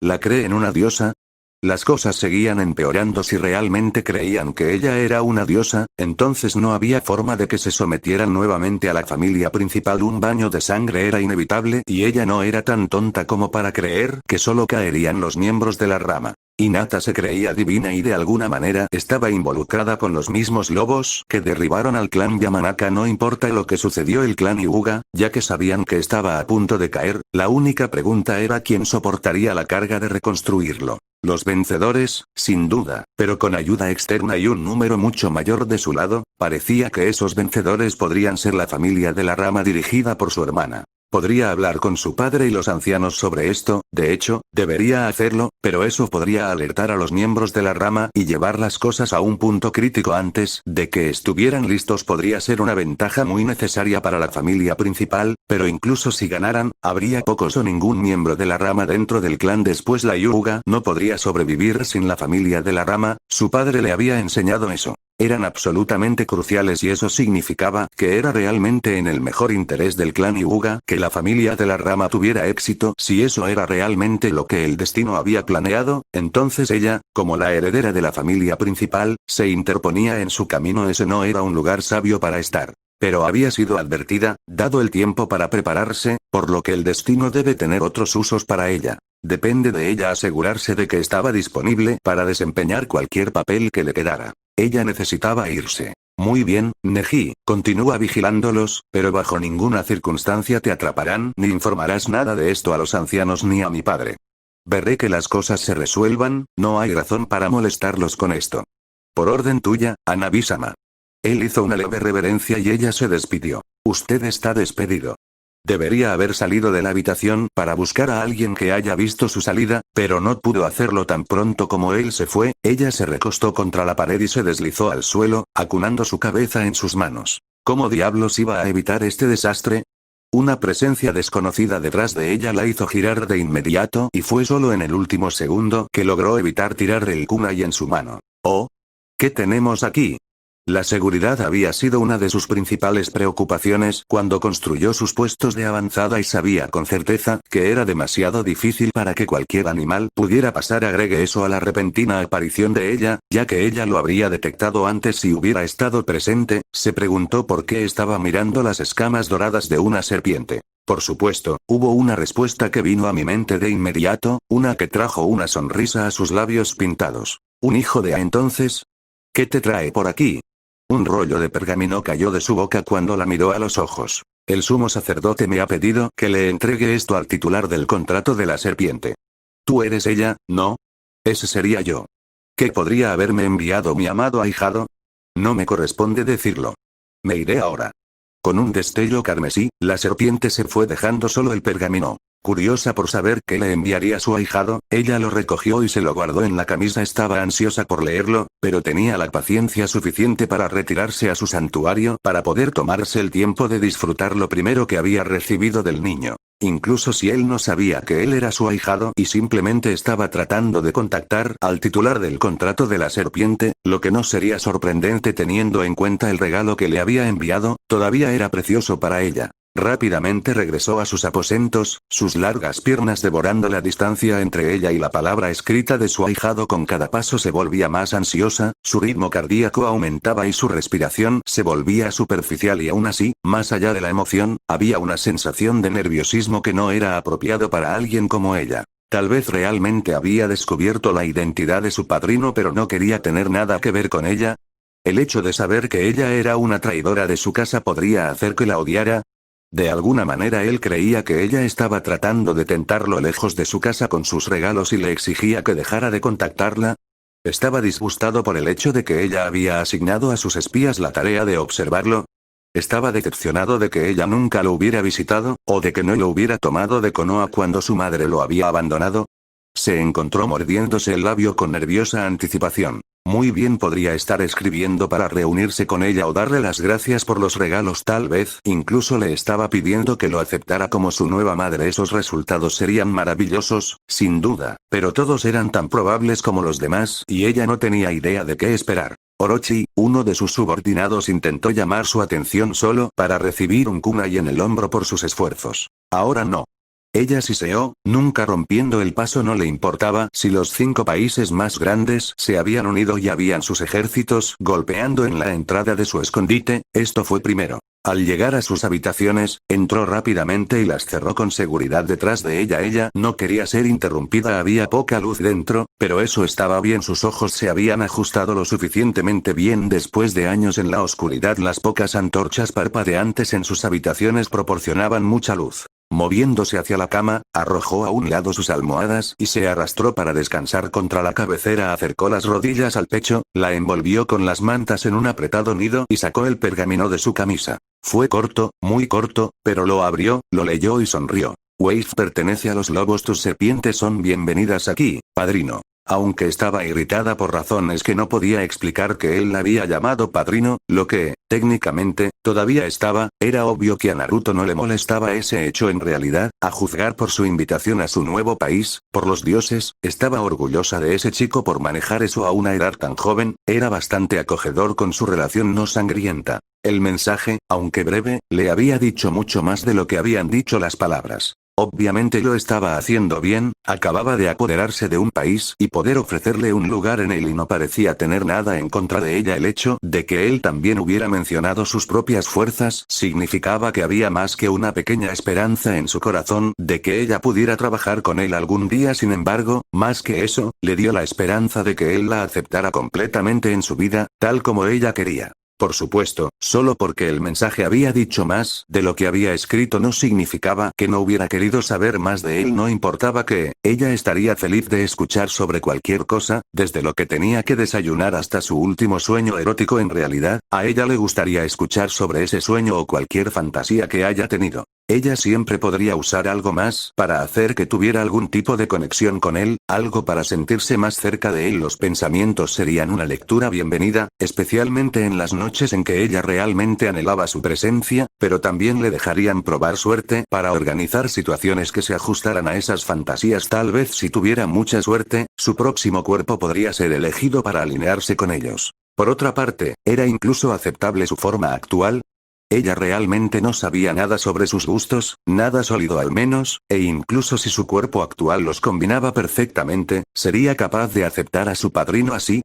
¿La creen una diosa? Las cosas seguían empeorando. Si realmente creían que ella era una diosa, entonces no había forma de que se sometieran nuevamente a la familia principal. Un baño de sangre era inevitable y ella no era tan tonta como para creer que solo caerían los miembros de la rama. Hinata se creía divina y de alguna manera estaba involucrada con los mismos lobos que derribaron al clan Yamanaka. No importa lo que sucedió el clan Hyuga, ya que sabían que estaba a punto de caer, la única pregunta era quién soportaría la carga de reconstruirlo. Los vencedores, sin duda, pero con ayuda externa y un número mucho mayor de su lado, parecía que esos vencedores podrían ser la familia de la rama dirigida por su hermana. Podría hablar con su padre y los ancianos sobre esto, de hecho, debería hacerlo, pero eso podría alertar a los miembros de la rama y llevar las cosas a un punto crítico antes de que estuvieran listos. Podría ser una ventaja muy necesaria para la familia principal, pero incluso si ganaran, habría pocos o ningún miembro de la rama dentro del clan. Después la Hyuga no podría sobrevivir sin la familia de la rama, su padre le había enseñado eso. Eran absolutamente cruciales y eso significaba que era realmente en el mejor interés del clan Hyuga que la familia de la rama tuviera éxito. Si eso era realmente lo que el destino había planeado, entonces ella, como la heredera de la familia principal, se interponía en su camino. Ese no era un lugar sabio para estar. Pero había sido advertida, dado el tiempo para prepararse, por lo que el destino debe tener otros usos para ella. Depende de ella asegurarse de que estaba disponible para desempeñar cualquier papel que le quedara. Ella necesitaba irse. Muy bien, Neji, continúa vigilándolos, pero bajo ninguna circunstancia te atraparán ni informarás nada de esto a los ancianos ni a mi padre. Veré que las cosas se resuelvan, no hay razón para molestarlos con esto. Por orden tuya, Hanabi-sama. Él hizo una leve reverencia y ella se despidió. Usted está despedido. Debería haber salido de la habitación para buscar a alguien que haya visto su salida, pero no pudo hacerlo tan pronto como él se fue. Ella se recostó contra la pared y se deslizó al suelo, acunando su cabeza en sus manos. ¿Cómo diablos iba a evitar este desastre? Una presencia desconocida detrás de ella la hizo girar de inmediato y fue solo en el último segundo que logró evitar tirar el kunai en su mano. ¿Oh? ¿Qué tenemos aquí? La seguridad había sido una de sus principales preocupaciones cuando construyó sus puestos de avanzada y sabía con certeza que era demasiado difícil para que cualquier animal pudiera pasar. Agregue eso a la repentina aparición de ella, ya que ella lo habría detectado antes si hubiera estado presente. Se preguntó por qué estaba mirando las escamas doradas de una serpiente. Por supuesto, hubo una respuesta que vino a mi mente de inmediato, una que trajo una sonrisa a sus labios pintados. ¿Un hijo de A entonces? ¿Qué te trae por aquí? Un rollo de pergamino cayó de su boca cuando la miró a los ojos. El sumo sacerdote me ha pedido que le entregue esto al titular del contrato de la serpiente. ¿Tú eres ella, no? Ese sería yo. ¿Qué podría haberme enviado mi amado ahijado? No me corresponde decirlo. Me iré ahora. Con un destello carmesí, la serpiente se fue dejando solo el pergamino. Curiosa por saber qué le enviaría su ahijado, ella lo recogió y se lo guardó en la camisa. Estaba ansiosa por leerlo, pero tenía la paciencia suficiente para retirarse a su santuario para poder tomarse el tiempo de disfrutar lo primero que había recibido del niño. Incluso si él no sabía que él era su ahijado y simplemente estaba tratando de contactar al titular del contrato de la serpiente, lo que no sería sorprendente teniendo en cuenta el regalo que le había enviado, todavía era precioso para ella. Rápidamente regresó a sus aposentos, sus largas piernas devorando la distancia entre ella y la palabra escrita de su ahijado. Con cada paso se volvía más ansiosa, su ritmo cardíaco aumentaba y su respiración se volvía superficial y aún así, más allá de la emoción, había una sensación de nerviosismo que no era apropiado para alguien como ella. Tal vez realmente había descubierto la identidad de su padrino pero no quería tener nada que ver con ella. El hecho de saber que ella era una traidora de su casa podría hacer que la odiara. De alguna manera él creía que ella estaba tratando de tentarlo lejos de su casa con sus regalos y le exigía que dejara de contactarla. Estaba disgustado por el hecho de que ella había asignado a sus espías la tarea de observarlo. Estaba decepcionado de que ella nunca lo hubiera visitado, o de que no lo hubiera tomado de Konoha cuando su madre lo había abandonado. Se encontró mordiéndose el labio con nerviosa anticipación. Muy bien, podría estar escribiendo para reunirse con ella o darle las gracias por los regalos. Tal vez incluso le estaba pidiendo que lo aceptara como su nueva madre. Esos resultados serían maravillosos, sin duda, pero todos eran tan probables como los demás y ella no tenía idea de qué esperar. Orochi, uno de sus subordinados, intentó llamar su atención solo para recibir un kunai en el hombro por sus esfuerzos. Ahora no. Ella siseó, nunca rompiendo el paso. No le importaba si los 5 países más grandes se habían unido y habían sus ejércitos golpeando en la entrada de su escondite, esto fue primero. Al llegar a sus habitaciones, entró rápidamente y las cerró con seguridad detrás de ella. Ella no quería ser interrumpida, había poca luz dentro, pero eso estaba bien, sus ojos se habían ajustado lo suficientemente bien. Después de años en la oscuridad, las pocas antorchas parpadeantes en sus habitaciones proporcionaban mucha luz. Moviéndose hacia la cama, arrojó a un lado sus almohadas y se arrastró para descansar contra la cabecera. Acercó las rodillas al pecho, la envolvió con las mantas en un apretado nido y sacó el pergamino de su camisa. Fue corto, muy corto, pero lo abrió, lo leyó y sonrió. Wave pertenece a los lobos, tus serpientes son bienvenidas aquí, padrino. Aunque estaba irritada por razones que no podía explicar que él la había llamado padrino, lo que, técnicamente, todavía estaba, era obvio que a Naruto no le molestaba ese hecho en realidad, a juzgar por su invitación a su nuevo país, por los dioses, estaba orgullosa de ese chico por manejar eso a una edad tan joven, era bastante acogedor con su relación no sangrienta. El mensaje, aunque breve, le había dicho mucho más de lo que habían dicho las palabras. Obviamente lo estaba haciendo bien, acababa de apoderarse de un país y poder ofrecerle un lugar en él y no parecía tener nada en contra de ella. El hecho de que él también hubiera mencionado sus propias fuerzas significaba que había más que una pequeña esperanza en su corazón de que ella pudiera trabajar con él algún día. Sin embargo, más que eso, le dio la esperanza de que él la aceptara completamente en su vida, tal como ella quería. Por supuesto, solo porque el mensaje había dicho más de lo que había escrito no significaba que no hubiera querido saber más de él. No importaba que, ella estaría feliz de escuchar sobre cualquier cosa, desde lo que tenía que desayunar hasta su último sueño erótico. En realidad, a ella le gustaría escuchar sobre ese sueño o cualquier fantasía que haya tenido. Ella siempre podría usar algo más para hacer que tuviera algún tipo de conexión con él, algo para sentirse más cerca de él. Los pensamientos serían una lectura bienvenida, especialmente en las noches en que ella realmente anhelaba su presencia, pero también le dejarían probar suerte para organizar situaciones que se ajustaran a esas fantasías. Tal vez si tuviera mucha suerte, su próximo cuerpo podría ser elegido para alinearse con ellos. Por otra parte, era incluso aceptable su forma actual. Ella realmente no sabía nada sobre sus gustos, nada sólido al menos, e incluso si su cuerpo actual los combinaba perfectamente, ¿sería capaz de aceptar a su padrino así?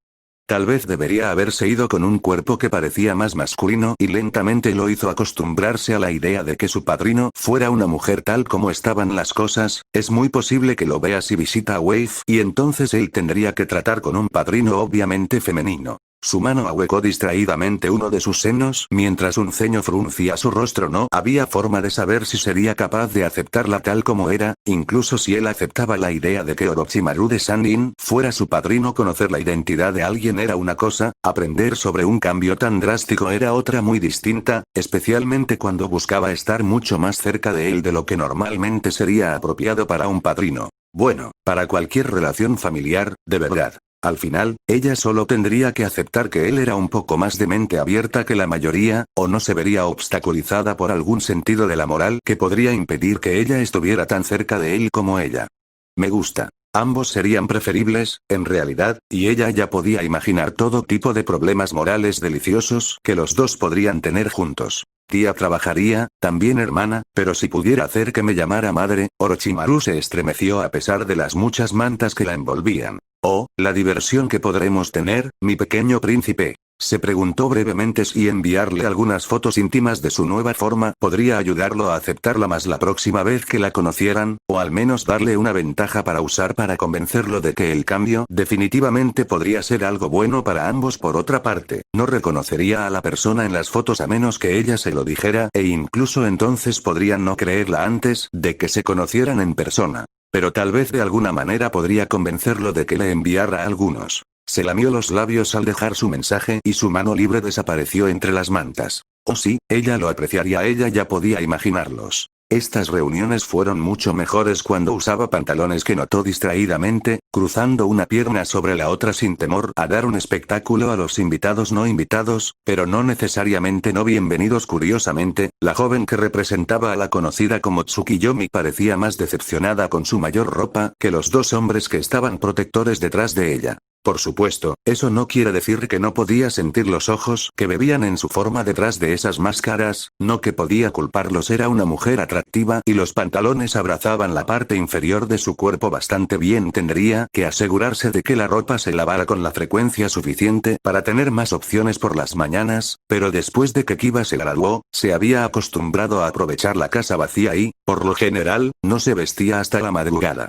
Tal vez debería haberse ido con un cuerpo que parecía más masculino y lentamente lo hizo acostumbrarse a la idea de que su padrino fuera una mujer. Tal como estaban las cosas, es muy posible que lo vea si visita a Wave y entonces él tendría que tratar con un padrino obviamente femenino. Su mano ahuecó distraídamente uno de sus senos mientras un ceño fruncía su rostro. No había forma de saber si sería capaz de aceptarla tal como era, incluso si él aceptaba la idea de que Orochimaru de Sannin fuera su padrino. Conocer la identidad de alguien era una cosa, aprender sobre un cambio tan drástico era otra muy distinta, especialmente cuando buscaba estar mucho más cerca de él de lo que normalmente sería apropiado para un padrino. Bueno, para cualquier relación familiar, de verdad. Al final, ella solo tendría que aceptar que él era un poco más de mente abierta que la mayoría, o no se vería obstaculizada por algún sentido de la moral que podría impedir que ella estuviera tan cerca de él como ella. Me gusta. Ambos serían preferibles, en realidad, y ella ya podía imaginar todo tipo de problemas morales deliciosos que los dos podrían tener juntos. Tía trabajaría, también hermana, pero si pudiera hacer que me llamara madre. Orochimaru se estremeció a pesar de las muchas mantas que la envolvían. Oh, la diversión que podremos tener, mi pequeño príncipe. Se preguntó brevemente si enviarle algunas fotos íntimas de su nueva forma podría ayudarlo a aceptarla más la próxima vez que la conocieran, o al menos darle una ventaja para usar para convencerlo de que el cambio definitivamente podría ser algo bueno para ambos. Por otra parte, no reconocería a la persona en las fotos a menos que ella se lo dijera, e incluso entonces podrían no creerla antes de que se conocieran en persona. Pero tal vez de alguna manera podría convencerlo de que le enviara algunos. Se lamió los labios al dejar su mensaje y su mano libre desapareció entre las mantas. Oh sí, ella lo apreciaría, ella ya podía imaginarlos. Estas reuniones fueron mucho mejores cuando usaba pantalones que notó distraídamente, cruzando una pierna sobre la otra sin temor a dar un espectáculo a los invitados no invitados, pero no necesariamente no bienvenidos. Curiosamente, la joven que representaba a la conocida como Tsukiyomi parecía más decepcionada con su mayor ropa que los dos hombres que estaban protectores detrás de ella. Por supuesto, eso no quiere decir que no podía sentir los ojos que bebían en su forma detrás de esas máscaras, no que podía culparlos, era una mujer atractiva y los pantalones abrazaban la parte inferior de su cuerpo bastante bien. Tendría que asegurarse de que la ropa se lavara con la frecuencia suficiente para tener más opciones por las mañanas, pero después de que Kiba se graduó, se había acostumbrado a aprovechar la casa vacía y, por lo general, no se vestía hasta la madrugada.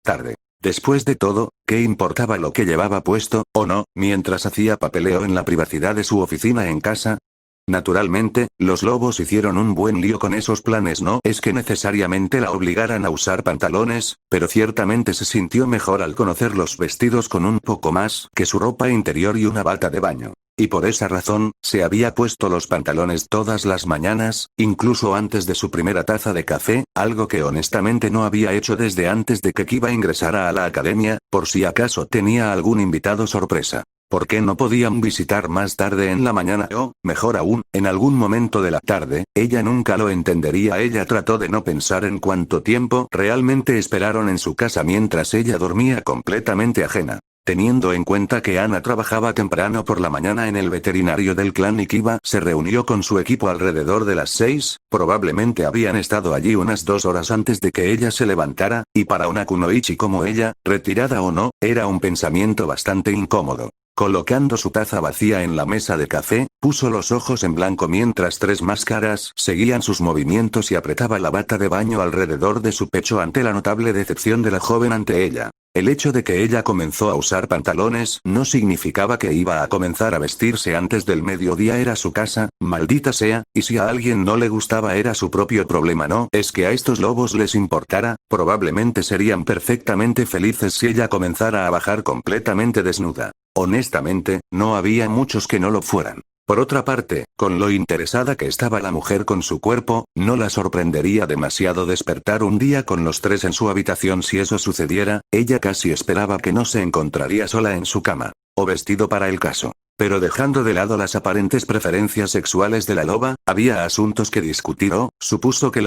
Tarde. Después de todo, ¿qué importaba lo que llevaba puesto, o no, mientras hacía papeleo en la privacidad de su oficina en casa? Naturalmente, los lobos hicieron un buen lío con esos planes. No es que necesariamente la obligaran a usar pantalones, pero ciertamente se sintió mejor al conocer los vestidos con un poco más que su ropa interior y una bata de baño. Y por esa razón, se había puesto los pantalones todas las mañanas, incluso antes de su primera taza de café, algo que honestamente no había hecho desde antes de que Kiba ingresara a la academia, por si acaso tenía algún invitado sorpresa. ¿Por qué no podían visitar más tarde en la mañana o, mejor aún, en algún momento de la tarde? Ella nunca lo entendería. Ella trató de no pensar en cuánto tiempo realmente esperaron en su casa mientras ella dormía completamente ajena. Teniendo en cuenta que Ana trabajaba temprano por la mañana en el veterinario del clan y Kiba se reunió con su equipo alrededor de las 6, probablemente habían estado allí unas 2 horas antes de que ella se levantara, y para una kunoichi como ella, retirada o no, era un pensamiento bastante incómodo. Colocando su taza vacía en la mesa de café, puso los ojos en blanco mientras 3 máscaras seguían sus movimientos y apretaba la bata de baño alrededor de su pecho ante la notable decepción de la joven ante ella. El hecho de que ella comenzó a usar pantalones no significaba que iba a comenzar a vestirse antes del mediodía. Era su casa, maldita sea, y si a alguien no le gustaba era su propio problema. No es que a estos lobos les importara, probablemente serían perfectamente felices si ella comenzara a bajar completamente desnuda. Honestamente, no había muchos que no lo fueran. Por otra parte, con lo interesada que estaba la mujer con su cuerpo, no la sorprendería demasiado despertar un día con los 3 en su habitación. Si eso sucediera, ella casi esperaba que no se encontraría sola en su cama, o vestido para el caso. Pero dejando de lado las aparentes preferencias sexuales de la loba, había asuntos que discutir o, supuso que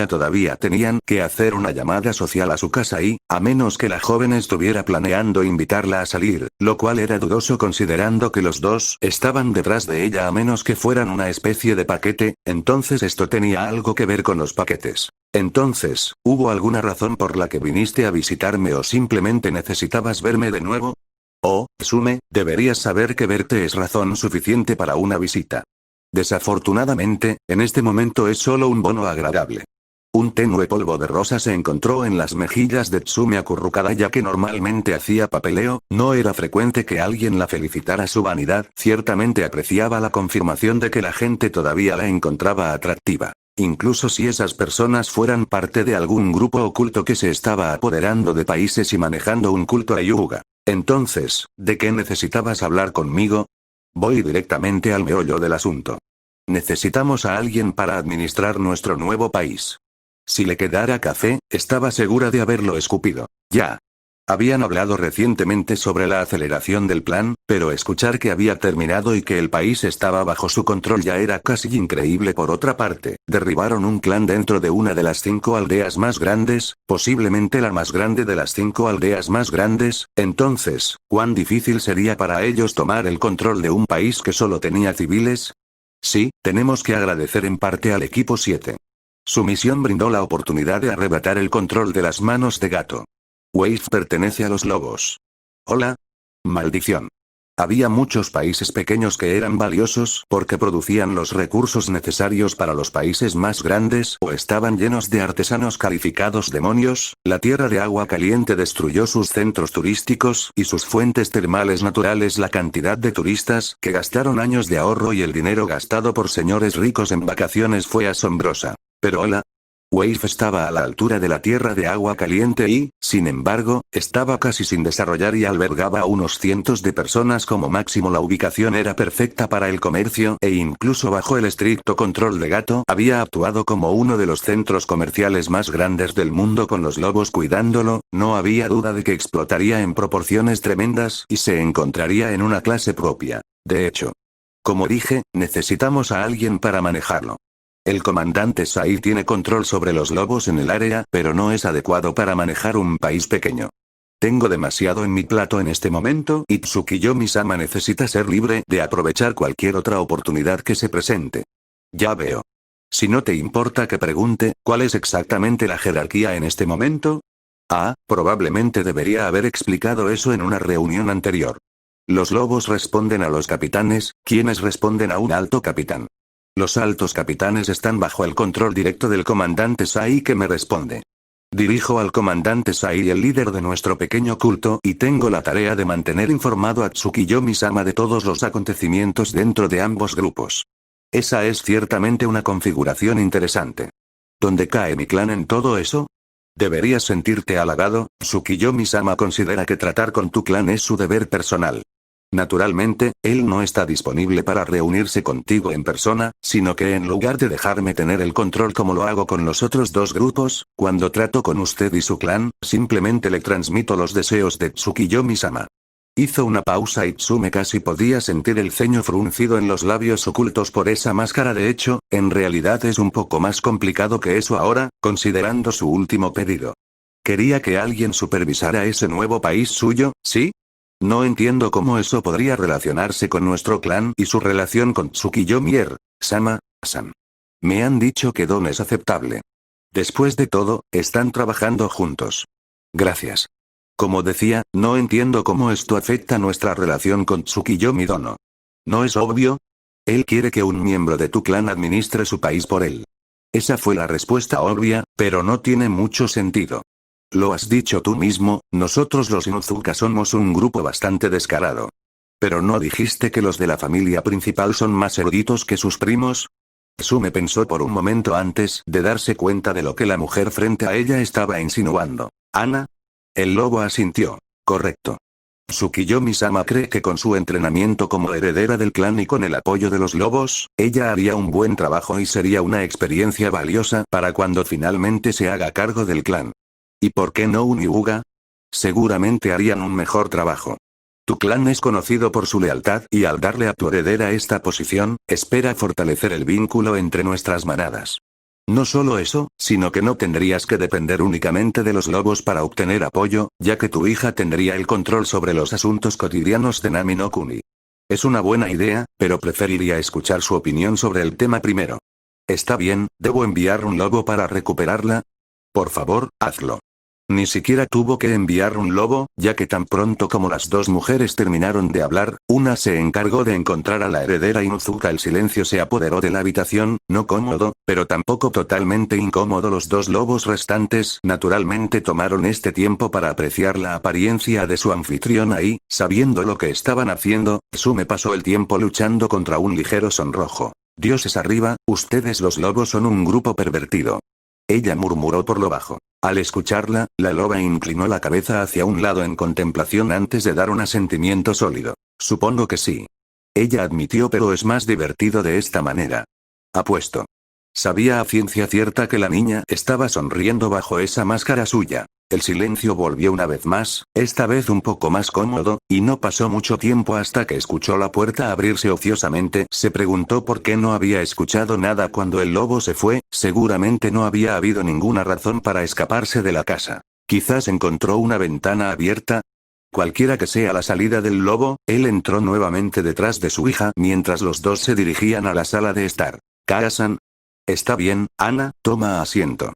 todavía tenían que hacer una llamada social a su casa y, a menos que la joven estuviera planeando invitarla a salir, lo cual era dudoso considerando que los dos estaban detrás de ella a menos que fueran una especie de paquete, entonces esto tenía algo que ver con los paquetes. Entonces, ¿hubo alguna razón por la que viniste a visitarme o simplemente necesitabas verme de nuevo? Oh, Sume, deberías saber que verte es razón suficiente para una visita. Desafortunadamente, en este momento es solo un bono agradable. Un tenue polvo de rosa se encontró en las mejillas de Tsume acurrucada. Ya que normalmente hacía papeleo, no era frecuente que alguien la felicitara. Su vanidad ciertamente apreciaba la confirmación de que la gente todavía la encontraba atractiva. Incluso si esas personas fueran parte de algún grupo oculto que se estaba apoderando de países y manejando un culto a Yuga. Entonces, ¿de qué necesitabas hablar conmigo? Voy directamente al meollo del asunto. Necesitamos a alguien para administrar nuestro nuevo país. Si le quedara café, estaba segura de haberlo escupido. Ya. Habían hablado recientemente sobre la aceleración del plan, pero escuchar que había terminado y que el país estaba bajo su control ya era casi increíble. Por otra parte, derribaron un clan dentro de una de las 5 aldeas más grandes, posiblemente la más grande de las 5 aldeas más grandes. Entonces, ¿cuán difícil sería para ellos tomar el control de un país que solo tenía civiles? Sí, tenemos que agradecer en parte al equipo 7. Su misión brindó la oportunidad de arrebatar el control de las manos de Gato. Wave pertenece a los lobos. Hola. Maldición. Había muchos países pequeños que eran valiosos porque producían los recursos necesarios para los países más grandes o estaban llenos de artesanos calificados. Demonios, la tierra de agua caliente destruyó sus centros turísticos y sus fuentes termales naturales. La cantidad de turistas que gastaron años de ahorro y el dinero gastado por señores ricos en vacaciones fue asombrosa. Pero hola. Wave estaba a la altura de la tierra de agua caliente y, sin embargo, estaba casi sin desarrollar y albergaba a unos cientos de personas como máximo. La ubicación era perfecta para el comercio e incluso bajo el estricto control de Gato había actuado como uno de los centros comerciales más grandes del mundo. Con los lobos cuidándolo, no había duda de que explotaría en proporciones tremendas y se encontraría en una clase propia. De hecho, como dije, necesitamos a alguien para manejarlo. El comandante Sai tiene control sobre los lobos en el área, pero no es adecuado para manejar un país pequeño. Tengo demasiado en mi plato en este momento y Tsukiyomi-sama necesita ser libre de aprovechar cualquier otra oportunidad que se presente. Ya veo. Si no te importa que pregunte, ¿cuál es exactamente la jerarquía en este momento? Ah, probablemente debería haber explicado eso en una reunión anterior. Los lobos responden a los capitanes, quienes responden a un alto capitán. Los altos capitanes están bajo el control directo del comandante Sai que me responde. Dirijo al comandante Sai, el líder de nuestro pequeño culto, y tengo la tarea de mantener informado a Tsukiyomi-sama de todos los acontecimientos dentro de ambos grupos. Esa es ciertamente una configuración interesante. ¿Dónde cae mi clan en todo eso? Deberías sentirte halagado. Tsukiyomi-sama considera que tratar con tu clan es su deber personal. Naturalmente, él no está disponible para reunirse contigo en persona, sino que en lugar de dejarme tener el control como lo hago con los otros dos grupos, cuando trato con usted y su clan, simplemente le transmito los deseos de Tsukiyomi-sama. Hizo una pausa y Tsume casi podía sentir el ceño fruncido en los labios ocultos por esa máscara. De hecho, en realidad es un poco más complicado que eso ahora, considerando su último pedido. Quería que alguien supervisara ese nuevo país suyo, ¿sí? No entiendo cómo eso podría relacionarse con nuestro clan y su relación con Tsukiyomi-sama-san. Me han dicho que Don es aceptable. Después de todo, están trabajando juntos. Gracias. Como decía, no entiendo cómo esto afecta nuestra relación con Tsukiyomi-dono. ¿No es obvio? Él quiere que un miembro de tu clan administre su país por él. Esa fue la respuesta obvia, pero no tiene mucho sentido. Lo has dicho tú mismo, nosotros los Inuzuka somos un grupo bastante descarado. ¿Pero no dijiste que los de la familia principal son más eruditos que sus primos? Tsume pensó por un momento antes de darse cuenta de lo que la mujer frente a ella estaba insinuando. ¿Ana? El lobo asintió. Correcto. Tsukiyomi-sama cree que con su entrenamiento como heredera del clan y con el apoyo de los lobos, ella haría un buen trabajo y sería una experiencia valiosa para cuando finalmente se haga cargo del clan. ¿Y por qué no un Hyuga? Seguramente harían un mejor trabajo. Tu clan es conocido por su lealtad y al darle a tu heredera esta posición, espera fortalecer el vínculo entre nuestras manadas. No solo eso, sino que no tendrías que depender únicamente de los lobos para obtener apoyo, ya que tu hija tendría el control sobre los asuntos cotidianos de Nami no Kuni. Es una buena idea, pero preferiría escuchar su opinión sobre el tema primero. Está bien, ¿debo enviar un lobo para recuperarla? Por favor, hazlo. Ni siquiera tuvo que enviar un lobo, ya que tan pronto como las dos mujeres terminaron de hablar, una se encargó de encontrar a la heredera Inuzuka. El silencio se apoderó de la habitación, no cómodo, pero tampoco totalmente incómodo. Los dos lobos restantes naturalmente tomaron este tiempo para apreciar la apariencia de su anfitriona y, sabiendo lo que estaban haciendo, Tsume pasó el tiempo luchando contra un ligero sonrojo. Dioses arriba, ustedes los lobos son un grupo pervertido. Ella murmuró por lo bajo. Al escucharla, la loba inclinó la cabeza hacia un lado en contemplación antes de dar un asentimiento sólido. Supongo que sí. Ella admitió, pero es más divertido de esta manera. Apuesto. Sabía a ciencia cierta que la niña estaba sonriendo bajo esa máscara suya. El silencio volvió una vez más, esta vez un poco más cómodo, y no pasó mucho tiempo hasta que escuchó la puerta abrirse ociosamente. Se preguntó por qué no había escuchado nada cuando el lobo se fue. Seguramente no había habido ninguna razón para escaparse de la casa. Quizás encontró una ventana abierta. Cualquiera que sea la salida del lobo, él entró nuevamente detrás de su hija mientras los dos se dirigían a la sala de estar. Kara-san. Está bien, Ana, toma asiento.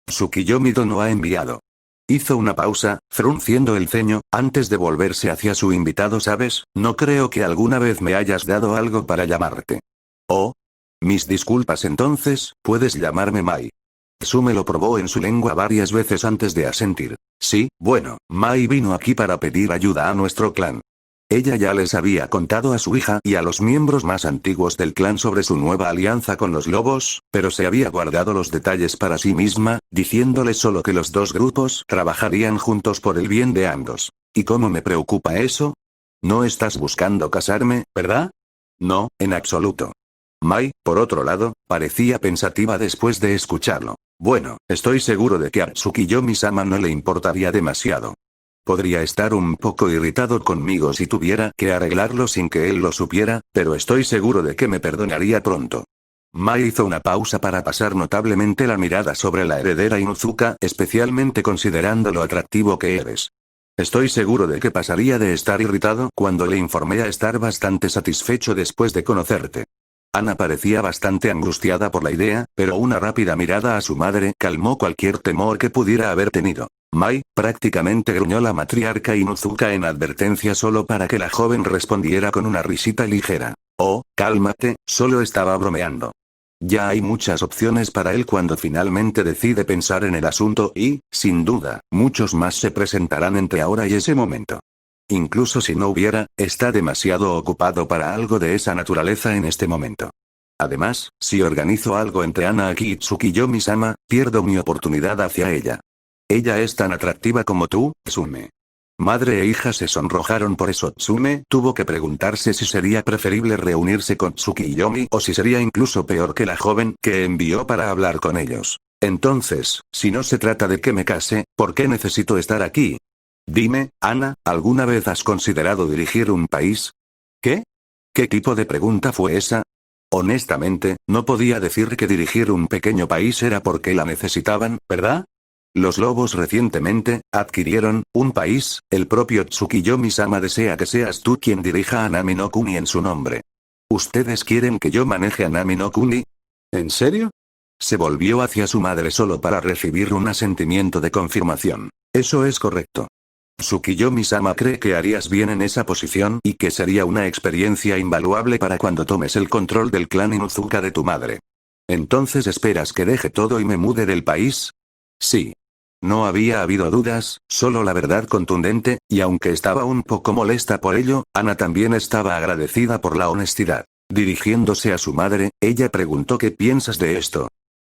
Tsukiyomi-do no ha enviado. Hizo una pausa, frunciendo el ceño, antes de volverse hacia su invitado. ¿Sabes? No creo que alguna vez me hayas dado algo para llamarte. Oh. Mis disculpas. Entonces, puedes llamarme Mai. Tsume lo probó en su lengua varias veces antes de asentir. Sí, bueno, Mai vino aquí para pedir ayuda a nuestro clan. Ella ya les había contado a su hija y a los miembros más antiguos del clan sobre su nueva alianza con los lobos, pero se había guardado los detalles para sí misma, diciéndoles solo que los dos grupos trabajarían juntos por el bien de ambos. ¿Y cómo me preocupa eso? No estás buscando casarme, ¿verdad? No, en absoluto. Mai, por otro lado, parecía pensativa después de escucharlo. Bueno, estoy seguro de que a Tsukiyomi-sama no le importaría demasiado. Podría estar un poco irritado conmigo si tuviera que arreglarlo sin que él lo supiera, pero estoy seguro de que me perdonaría pronto. Mai hizo una pausa para pasar notablemente la mirada sobre la heredera Inuzuka, especialmente considerando lo atractivo que eres. Estoy seguro de que pasaría de estar irritado cuando le informé a estar bastante satisfecho después de conocerte. Ana parecía bastante angustiada por la idea, pero una rápida mirada a su madre calmó cualquier temor que pudiera haber tenido. Mai, prácticamente gruñó la matriarca Inuzuka en advertencia solo para que la joven respondiera con una risita ligera. Oh, cálmate, solo estaba bromeando. Ya hay muchas opciones para él cuando finalmente decide pensar en el asunto y, sin duda, muchos más se presentarán entre ahora y ese momento. Incluso si no hubiera, está demasiado ocupado para algo de esa naturaleza en este momento. Además, si organizo algo entre Ana aquí y Tsukiyomi-sama, pierdo mi oportunidad hacia ella. Ella es tan atractiva como tú, Tsume. Madre e hija se sonrojaron por eso. Tsume tuvo que preguntarse si sería preferible reunirse con Tsukiyomi o si sería incluso peor que la joven que envió para hablar con ellos. Entonces, si no se trata de que me case, ¿por qué necesito estar aquí? Dime, Ana, ¿alguna vez has considerado dirigir un país? ¿Qué? ¿Qué tipo de pregunta fue esa? Honestamente, no podía decir que dirigir un pequeño país era porque la necesitaban, ¿verdad? Los lobos recientemente adquirieron un país, el propio Tsukiyomi-sama desea que seas tú quien dirija a Nami no Kuni en su nombre. ¿Ustedes quieren que yo maneje a Nami no Kuni? ¿En serio? Se volvió hacia su madre solo para recibir un asentimiento de confirmación. Eso es correcto. Tsukiyomi-sama cree que harías bien en esa posición y que sería una experiencia invaluable para cuando tomes el control del clan Inuzuka de tu madre. ¿Entonces esperas que deje todo y me mude del país? Sí. No había habido dudas, solo la verdad contundente, y aunque estaba un poco molesta por ello, Ana también estaba agradecida por la honestidad. Dirigiéndose a su madre, ella preguntó ¿qué piensas de esto?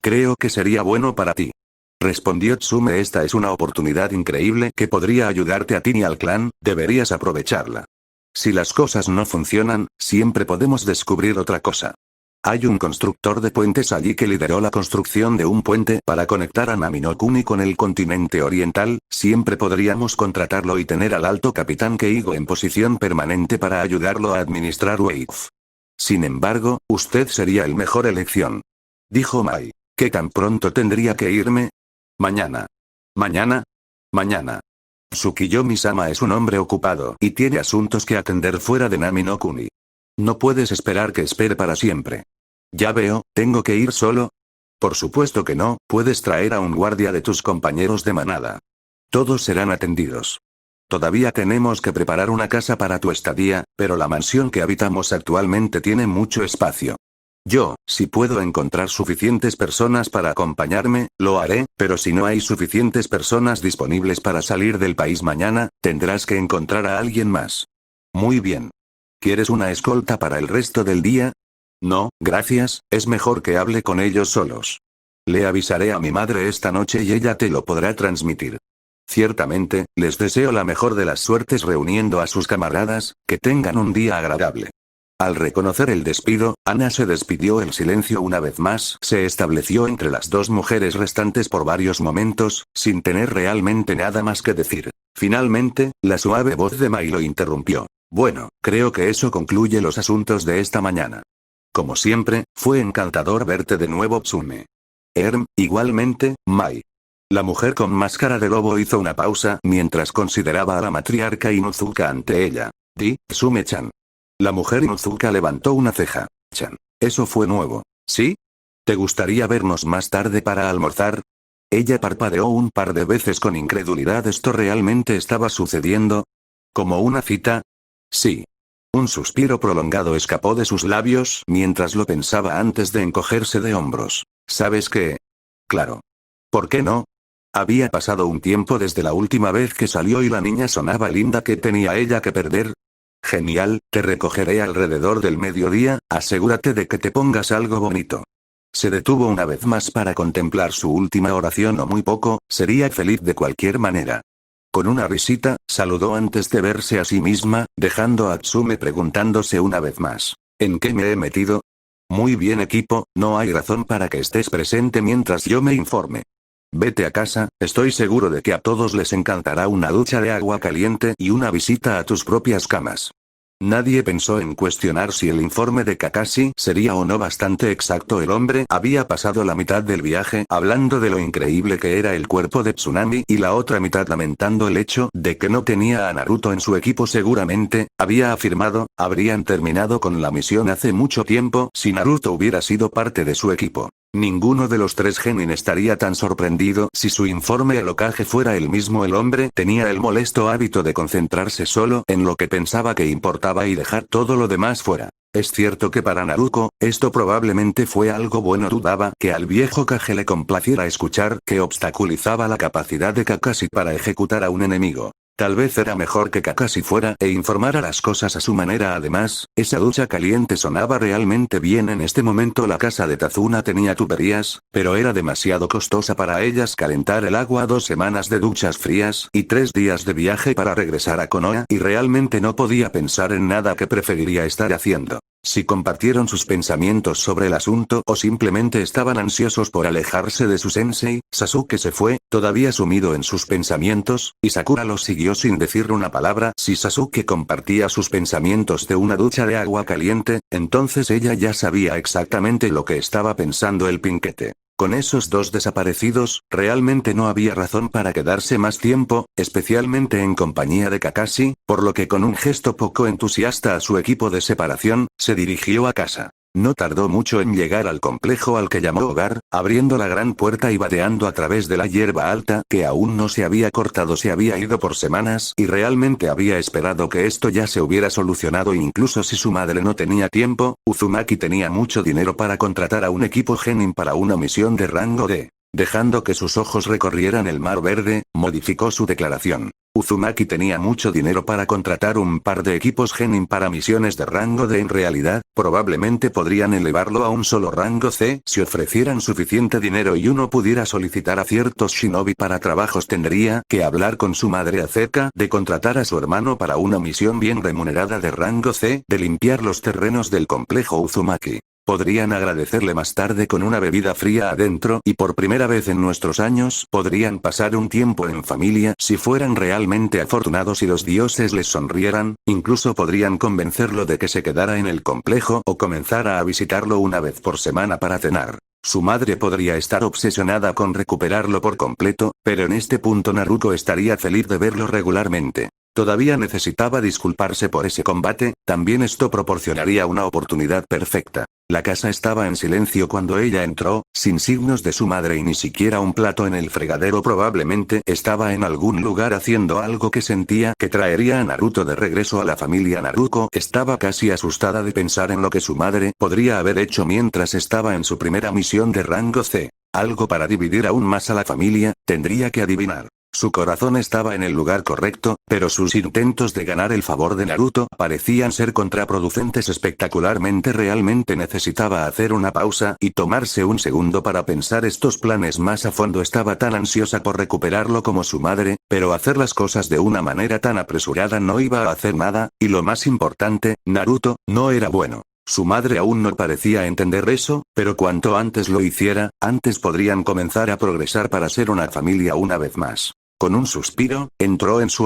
Creo que sería bueno para ti. Respondió Tsume, esta es una oportunidad increíble que podría ayudarte a ti y al clan, deberías aprovecharla. Si las cosas no funcionan, siempre podemos descubrir otra cosa. Hay un constructor de puentes allí que lideró la construcción de un puente para conectar a Nami no Kuni con el continente oriental, siempre podríamos contratarlo y tener al alto capitán Keigo en posición permanente para ayudarlo a administrar Wave. Sin embargo, usted sería el mejor elección. Dijo Mai. ¿Qué tan pronto tendría que irme? Mañana. ¿Mañana? Mañana. Tsukiyomi-sama es un hombre ocupado y tiene asuntos que atender fuera de Nami no Kuni. No puedes esperar que espere para siempre. Ya veo, ¿tengo que ir solo? Por supuesto que no, puedes traer a un guardia de tus compañeros de manada. Todos serán atendidos. Todavía tenemos que preparar una casa para tu estadía, pero la mansión que habitamos actualmente tiene mucho espacio. Yo, si puedo encontrar suficientes personas para acompañarme, lo haré, pero si no hay suficientes personas disponibles para salir del país mañana, tendrás que encontrar a alguien más. Muy bien. ¿Quieres una escolta para el resto del día? No, gracias, es mejor que hable con ellos solos. Le avisaré a mi madre esta noche y ella te lo podrá transmitir. Ciertamente, les deseo la mejor de las suertes reuniendo a sus camaradas, que tengan un día agradable. Al reconocer el despido, Ana se despidió. El silencio una vez más se estableció entre las dos mujeres restantes por varios momentos, sin tener realmente nada más que decir. Finalmente, la suave voz de Mai lo interrumpió. Bueno, creo que eso concluye los asuntos de esta mañana. Como siempre, fue encantador verte de nuevo, Tsume. Igualmente, Mai. La mujer con máscara de lobo hizo una pausa mientras consideraba a la matriarca Inuzuka ante ella. Tsume-chan. La mujer Inuzuka levantó una ceja. Chan. Eso fue nuevo. ¿Sí? ¿Te gustaría vernos más tarde para almorzar? Ella parpadeó un par de veces con incredulidad. ¿Esto realmente estaba sucediendo? ¿Como una cita? Sí. Un suspiro prolongado escapó de sus labios mientras lo pensaba antes de encogerse de hombros. ¿Sabes qué? Claro. ¿Por qué no? Había pasado un tiempo desde la última vez que salió y la niña sonaba linda. ¿Qué tenía ella que perder? Genial, te recogeré alrededor del mediodía, asegúrate de que te pongas algo bonito. Se detuvo una vez más para contemplar su última oración. O muy poco, sería feliz de cualquier manera. Con una risita, saludó antes de verse a sí misma, dejando a Tsume preguntándose una vez más. ¿En qué me he metido? Muy bien, equipo, no hay razón para que estés presente mientras yo me informe. Vete a casa, estoy seguro de que a todos les encantará una ducha de agua caliente y una visita a tus propias camas. Nadie pensó en cuestionar si el informe de Kakashi sería o no bastante exacto. El hombre había pasado la mitad del viaje hablando de lo increíble que era el cuerpo de Tsunami y la otra mitad lamentando el hecho de que no tenía a Naruto en su equipo. Seguramente, había afirmado, habrían terminado con la misión hace mucho tiempo si Naruto hubiera sido parte de su equipo. Ninguno de los tres genin estaría tan sorprendido si su informe al Hokage fuera el mismo. El hombre tenía el molesto hábito de concentrarse solo en lo que pensaba que importaba y dejar todo lo demás fuera. Es cierto que para Naruto, esto probablemente fue algo bueno. Dudaba que al viejo Hokage le complaciera escuchar que obstaculizaba la capacidad de Kakashi para ejecutar a un enemigo. Tal vez era mejor que Kakashi fuera e informara las cosas a su manera. Además, esa ducha caliente sonaba realmente bien. En este momento la casa de Tazuna tenía tuberías, pero era demasiado costosa para ellas calentar el agua. 2 semanas de duchas frías y 3 días de viaje para regresar a Konoha, y realmente no podía pensar en nada que preferiría estar haciendo. Si compartieron sus pensamientos sobre el asunto o simplemente estaban ansiosos por alejarse de su sensei, Sasuke se fue, todavía sumido en sus pensamientos, y Sakura lo siguió sin decir una palabra. Si Sasuke compartía sus pensamientos de una ducha de agua caliente, entonces ella ya sabía exactamente lo que estaba pensando el pinquete. Con esos dos desaparecidos, realmente no había razón para quedarse más tiempo, especialmente en compañía de Kakashi, por lo que con un gesto poco entusiasta a su equipo de separación, se dirigió a casa. No tardó mucho en llegar al complejo al que llamó hogar, abriendo la gran puerta y vadeando a través de la hierba alta que aún no se había cortado. Se había ido por semanas y realmente había esperado que esto ya se hubiera solucionado. Incluso si su madre no tenía tiempo, Uzumaki tenía mucho dinero para contratar a un equipo genin para una misión de rango D. Dejando que sus ojos recorrieran el mar verde, modificó su declaración. Uzumaki tenía mucho dinero para contratar un par de equipos genin para misiones de rango D. En realidad, probablemente podrían elevarlo a un solo rango C si ofrecieran suficiente dinero y uno pudiera solicitar a ciertos shinobi para trabajos. Tendría que hablar con su madre acerca de contratar a su hermano para una misión bien remunerada de rango C, de limpiar los terrenos del complejo Uzumaki. Podrían agradecerle más tarde con una bebida fría adentro y por primera vez en nuestros años podrían pasar un tiempo en familia si fueran realmente afortunados y los dioses les sonrieran. Incluso podrían convencerlo de que se quedara en el complejo o comenzara a visitarlo una vez por semana para cenar. Su madre podría estar obsesionada con recuperarlo por completo, pero en este punto Naruto estaría feliz de verlo regularmente. Todavía necesitaba disculparse por ese combate, también esto proporcionaría una oportunidad perfecta. La casa estaba en silencio cuando ella entró, sin signos de su madre y ni siquiera un plato en el fregadero. Probablemente estaba en algún lugar haciendo algo que sentía que traería a Naruto de regreso a la familia. Naruto estaba casi asustada de pensar en lo que su madre podría haber hecho mientras estaba en su primera misión de rango C. Algo para dividir aún más a la familia, tendría que adivinar. Su corazón estaba en el lugar correcto, pero sus intentos de ganar el favor de Naruto parecían ser contraproducentes espectacularmente. Realmente necesitaba hacer una pausa y tomarse un segundo para pensar estos planes más a fondo. Estaba tan ansiosa por recuperarlo como su madre, pero hacer las cosas de una manera tan apresurada no iba a hacer nada, y lo más importante, Naruto no era bueno. Su madre aún no parecía entender eso, pero cuanto antes lo hiciera, antes podrían comenzar a progresar para ser una familia una vez más. Con un suspiro, entró en su